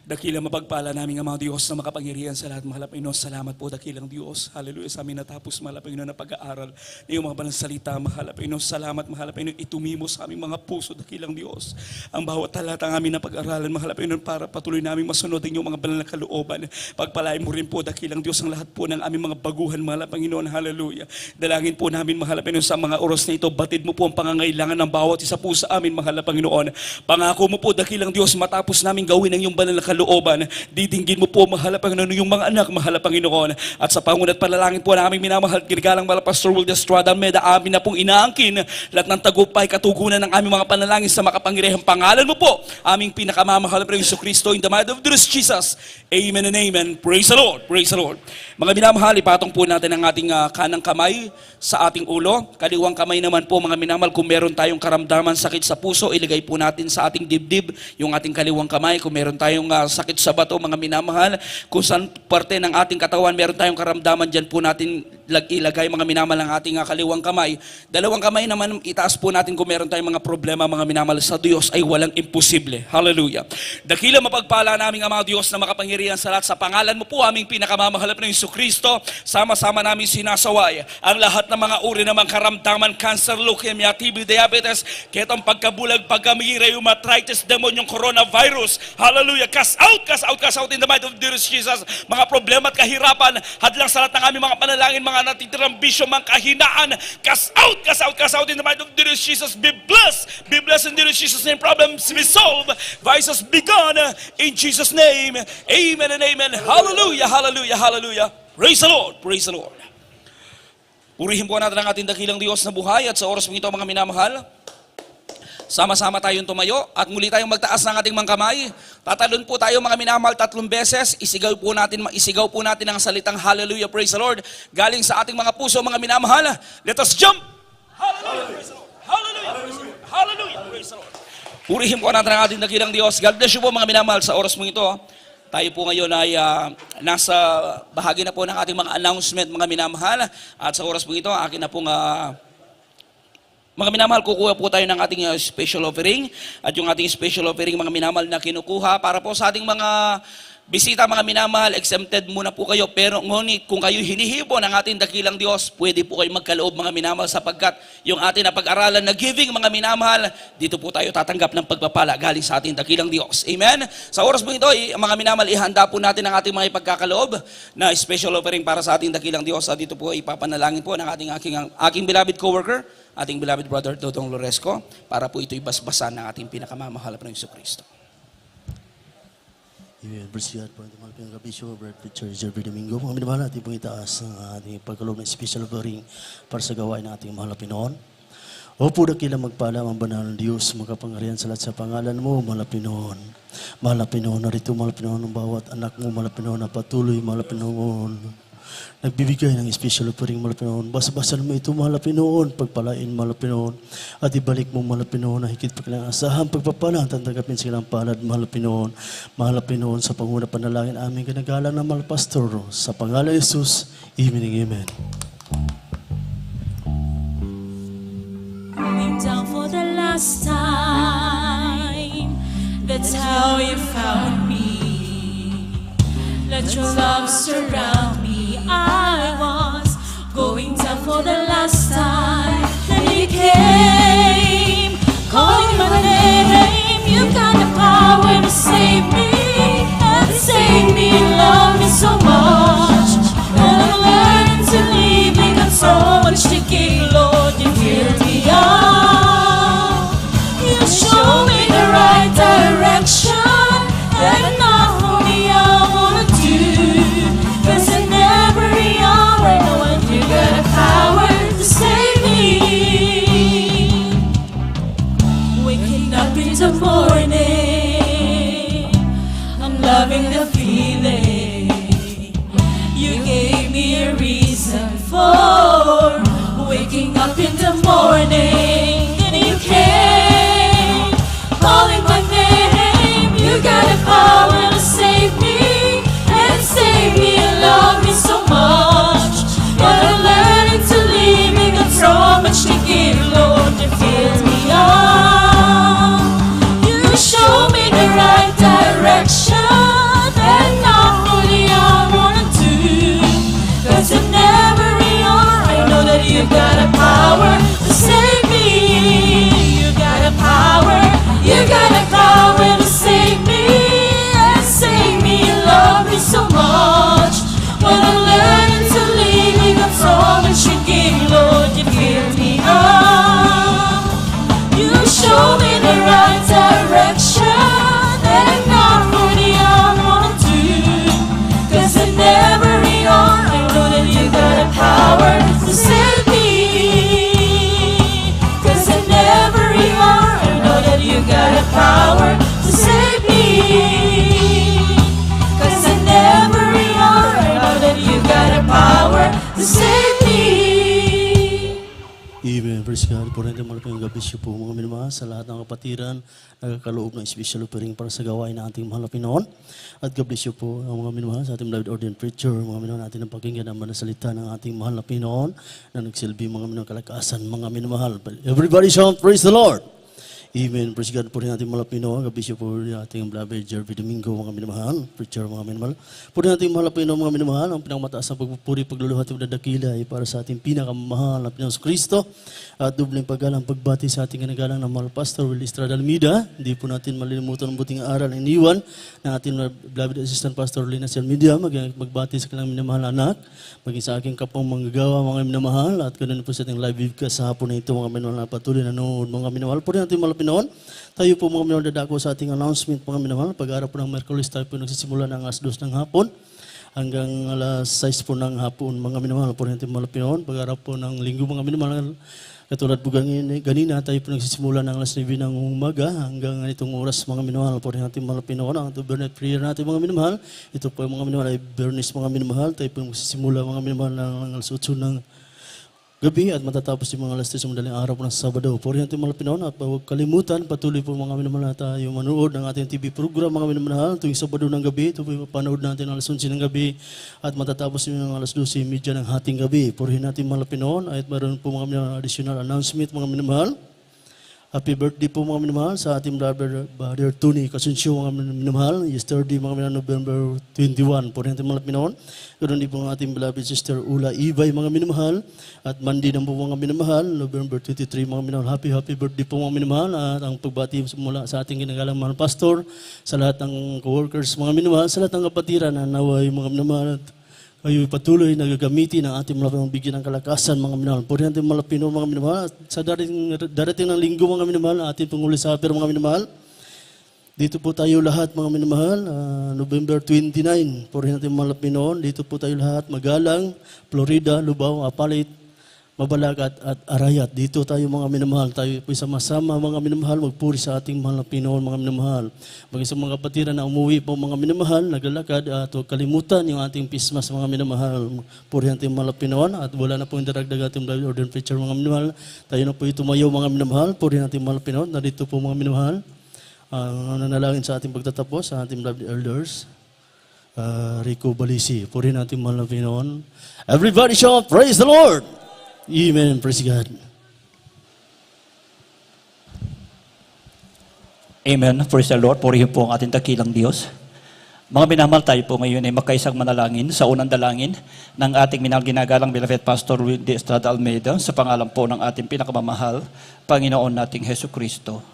Dakilang mapagpala namin ang mga Diyos na makapangyarihan sa lahat. Mahal na Panginoon, salamat po dakilang Diyos. Hallelujah, sa amin natapos, mahal na Panginoon, na pag-aaral na yung mga banal salita. Mahal na Panginoon, salamat, mahal na Panginoon, itumimo sa aming mga puso, dakilang Diyos. Ang bawat talata ng amin na pag-aralan, mahal na Panginoon, para patuloy namin masunodin yung mga banal na kalooban. Pagpalain mo rin po, dakilang Diyos, ang lahat po ng aming mga baguhan, mahal na Panginoon. Hallelujah. Dalangin po namin, mahal na Panginoon, sa mga oras na ito, batid mo po ang pangangailangan ng bawat isa po sa amin, mahal na Panginoon. Pangako mo po, dakilang Diyos, matapos namin gawin ang yung banal na kalooban, didinggin mo po, mahal na Panginoon, yung mga anak, mahal na Panginoon. At sa pangunat panalangin po namin minamahal, ginagalang mahal Pastor Will Estrada Meda, amin na pong inaangkin lahat ng tagumpay, katugunan ng aming mga panalangin sa makapangyarihang pangalan mo po, aming pinakamamahal na Panginoon Kristo, in the might of Jesus. Amen and amen. Praise the Lord. Praise the Lord. Mga minamahal, ipatong po natin ang ating kanang kamay sa ating ulo. Kaliwang kamay naman po, mga minamahal, kung meron tayong karamdaman, sakit sa puso, ilagay po natin sa ating dibdib yung ating kaliwang kamay. Kung meron tayong sakit sa bato, mga minamahal, kung saan parte ng ating katawan meron tayong karamdaman, dyan po natin ilagay, mga minamahal, ang ating kaliwang kamay. Dalawang kamay naman, itaas po natin kung meron tayong mga problema, mga minamahal. Sa Diyos ay walang imposible. Hallelujah. Dakila mapagpala namin ang mga Diyos na makapangyarihan sa lahat. Sa pangalan mo po, aming pinakamamahal na Hesus Kristo, sama-sama namin sinasaway ang lahat ng mga uri ng mga karamdaman, cancer, leukemia, TB, diabetes, ketong pagkabulag, pagkamira, rheumatitis, demonyong coronavirus. Hallelujah. Cast out in the might of dearest Jesus. Mga problema at kahirapan, hadlang sa lahat ng aming mga panalangin, mga natitirang bisyo, mga kahinaan, cast out in the might of dearest Jesus. Be blessed in dearest Jesus' name. Problems be solved, vices be gone, in Jesus' name. Amen and amen. Hallelujah, hallelujah, hallelujah. Praise the Lord, praise the Lord. Purihin po natin ang ating dakilang Diyos na buhay at sa oras mong ito mga minamahal, sama-sama tayong tumayo at muli tayong magtaas ng ating mga kamay. Tatalon po tayo mga minamahal 3 beses. Isigaw po natin ang salitang hallelujah, praise the Lord. Galing sa ating mga puso mga minamahal. Let us jump! Hallelujah, praise the Lord. Hallelujah, praise the Lord. Hallelujah, praise the Lord. Purihin po natin ang ating dakilang Diyos. God bless you po mga minamahal sa oras mong ito. Tayo po ngayon ay nasa bahagi na po ng ating mga announcement mga minamahal. At sa oras po ito, akin na pong mga minamahal, kukuha po tayo ng ating special offering. At yung ating special offering mga minamahal na kinukuha para po sa ating mga bisita mga minamahal, exempted muna po kayo. Pero ngunit kung kayo hinihipo ng ating dakilang Diyos, pwede po kayo magkaloob mga minamahal sapagkat yung ating napag-aralan na giving mga minamahal, dito po tayo tatanggap ng pagpapala galing sa ating dakilang Diyos. Amen? Sa oras po ito, mga minamahal, ihanda po natin ang ating mga ipagkakaloob na special offering para sa ating dakilang Diyos. At dito po ipapanalangin po ng aking beloved coworker, ating beloved brother Dodong Loresco, para po ito'y basbasan ng ating pinakamamahal na Hesus Kristo. Amen. Praise God po. Ang mga pinagabisyo, Brad Preacher, Jerry Domingo. Mga minamahal, natin pong itaas ang ating pagkaloob ng special offering para sa gawain ng ating mahal na Pinoon. O po dakila magpala ang banal ng Diyos, makapangyarihan sa lahat sa pangalan mo, mahal na Pinoon. Mahal na Pinoon, narito mahal na Pinoon ng bawat anak mo, mahal na Pinoon, na patuloy, mahal na Pinoon. Nagbibigay ng special offering, mahal na Pinoon. Basa-basan mo ito, mahal na Pinoon. Pagpalain, mahal na Pinoon. At ibalik mo, mahal na Pinoon, na higit pa kailangan asahan. Pagpapala, tanggapin silang palad, mahal na Pinoon. Mahal na Pinoon, sa panguna panalangin aming kinagalang ng mahal na Pastor. Sa pangalan ni Jesus, amen and amen. Going down for the last time. That's how you found me. Let your love surround me. I was going down for the last time. Then you came, calling my name. You got the power to save me, and save me, love me so much. And I'm learning to leave me, got so much to give, Lord, you filled me up. You show me the right direction, and not only I wanna do, 'cause in every hour I know you got the power to save me. Waking up in the morning, I'm loving the feeling. You gave me a reason for waking up in the morning. Then you came, calling my name. You got the power to save me, and save me and love me so much. But I'm learning to leave me, got so much to give, Lord, you filled me up. You show me the right direction, and not only I wanna do, 'cause in every hour I know that you got a power to save me. You got a power, you got a power to save me, and save me and love me so much. When I'm learning to leave, you got so much to give, Lord, you filled me up. You show me the right direction, and not only I wanna do, 'cause in every hour I know that you got a power to save me. 'Cause in every hour I know that you got a power to save me. 'Cause in every hour I know that you got a power to save me. Amen. Praise God. Po rin malapit ang gabisyo po mga minamahal sa lahat ng kapatiran nagkakaloob ng special offering para sa gawain ng ating mahal na Pinoon. At gabisyo po ang mga minamahal sa ating beloved ordained preacher, mga minamahal natin ang pakinggan ang mga salita ng ating mahal na Pinoon na nagsilbi mga minamahal kalakasan mga minamahal. Everybody shout, praise the Lord! Amen. Praise God po rin natin mga Pinoon. Gabisyo po rin ating beloved Jerry Domingo, mga minamahal. Preacher, mga minamahal. Po rin natin mga Pinoon, mga minamahal. Ang pinakmataas na pagpupuri, pagluluhat at dadakila ay para sa ating pinakamahal na Pinoon Kristo. At dubleng paggalang pagbati sa ating ganagalang na mahal Pastor Will Estrada Almeida. Hindi po natin malilimutan ang buting aral na iniwan ng ating beloved assistant Pastor Lina Almeida. Magbati sa kanilang minamahal anak. Maging sa aking kapang manggagawa, mga minamahal. At ganun po sa ating live webcast sa hapon na ito, mga minamahal na patuloy na noon. Mga minamahal po rin natin mga Pinoon. Tayo po mga minamahal dadako sa ating announcement mga minamahal. Pag-araw po ng Merkulis tayo po nagsisimula ng alas 2 ng hapon. hanggang alas 6 po ng hapon mga minamahal po natin mga Pinoon. Pag-arap po ng linggo mga minamahal, katulad po ganina tayo po nagsisimula ng alas 9 ng umaga hanggang itong oras mga minamahal po natin mga Pinoon. Ang overnight prayer natin mga minamahal, ito po mga minamahal ay Bernice mga minamahal. Tayo po magsisimula mga minamahal ng alas 8 ng gabi at matatapos yung mga alas 3 ng madaling araw po ng Sabado. Puri natin mga Pinoon at huwag kalimutan, patuloy po mga minamahal tayo manood ng ating TV program mga minamahal tuwing Sabado ng gabi. Ito po yung panood natin alas 11 ng gabi at matatapos yung alas 12:30 ng hating gabi. Puri natin mga Pinoon at mayroon po mga minamahal additional announcement mga minamahal. Happy birthday po mga minamahal sa ating brother Tony Casunsyo mga minamahal. Yesterday mga minamahal November 21 po rin ating mga Pinoon. Ganoon din po ang ating beloved sister Ula Ibay mga minamahal. At Monday na po mga minamahal, November 23 mga minamahal. Happy birthday po mga minamahal. At ang pagbati mula sa ating ginagalang mahal pastor, sa lahat ng co-workers mga minamahal, sa lahat ng kapatiran na naway mga minamahal. Kayo patuloy na gagamitin ang ating mga bigyan ng kalakasan mga minamahal. Puri natin mga Pinoy mga minamahal. Sa darating ng linggo mga minamahal, ating Panguli Supper mga minamahal. Dito po tayo lahat mga minamahal, November 29. Puri natin mga Pinoy. Dito po tayo lahat, Magalang, Florida, Lubao, Apalit, Mabalagat at Arayat. Dito tayo mga minamahal. Tayo po sama-sama mga minamahal, magpuri sa ating mahal na Pinoon mga minamahal. Maging sa mga kapatiran na umuwi po mga minamahal, naglalakad at huwag kalimutan yung ating Pismas mga minamahal. Puri natin mahal na Pinoon at wala na po yung daragdag ating live order preacher mga minamahal. Tayo na po tumayo mga minamahal. Puri natin mahal na Pinoon. Narito po mga minamahal. Nanalangin sa ating pagtatapos, sa ating beloved elders. Rico Balisi. Puri natin mahal na Pinoon. Everybody shout, praise the Lord! Amen. Praise God. Amen. Praise the Lord. Purihin po ang ating dakilang Diyos. Mga minamahal, tayo po ngayon ay magkaisang manalangin sa unang dalangin ng ating ginagalang beloved Pastor Wilde Estrada Almeida sa pangalan po ng ating pinakamamahal, Panginoon nating Hesus Kristo.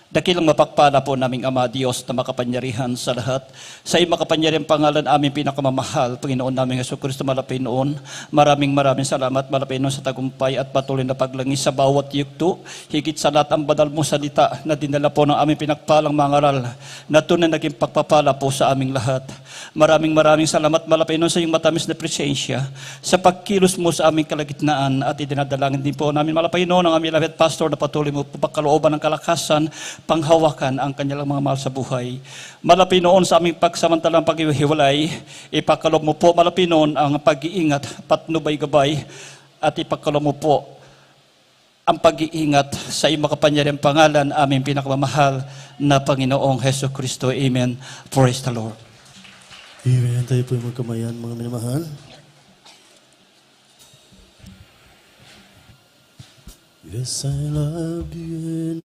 Dakilang mapagpala po naming Ama Diyos na makapangyarihan sa lahat. Sa iyong makapangyarihang pangalan aming pinakamamahal, Panginoon namin Hesus Kristo malapay noon. Maraming salamat malapay noon sa tagumpay at patuloy na paglangis sa bawat yugto. Higit sa lahat ang banal mo salita na dinala po ng aming pinagpalang mangaral na tunay naging pagpapala po sa aming lahat. Maraming salamat malapay noon sa iyong matamis na presensya sa pagkilos mo sa aming kalagitnaan at idinadalangin din po namin malapay noon ang aming beloved pastor na patuloy mo pagkalooban ng kalakasan panghawakan ang kanilang mga mahal sa buhay. Malapit noon sa aming pagsamantalang paghihiwalay, ipakalob mo po malapit noon ang pag-iingat, patnubay-gabay, at ipakalob mo po ang pag-iingat sa iyong makapangyarihang pangalan, aming pinakamamahal na Panginoong Hesus Kristo. Amen. Praise the Lord. Amen. Tayo po yung magkamayan mga minamahal. Yes, I love you.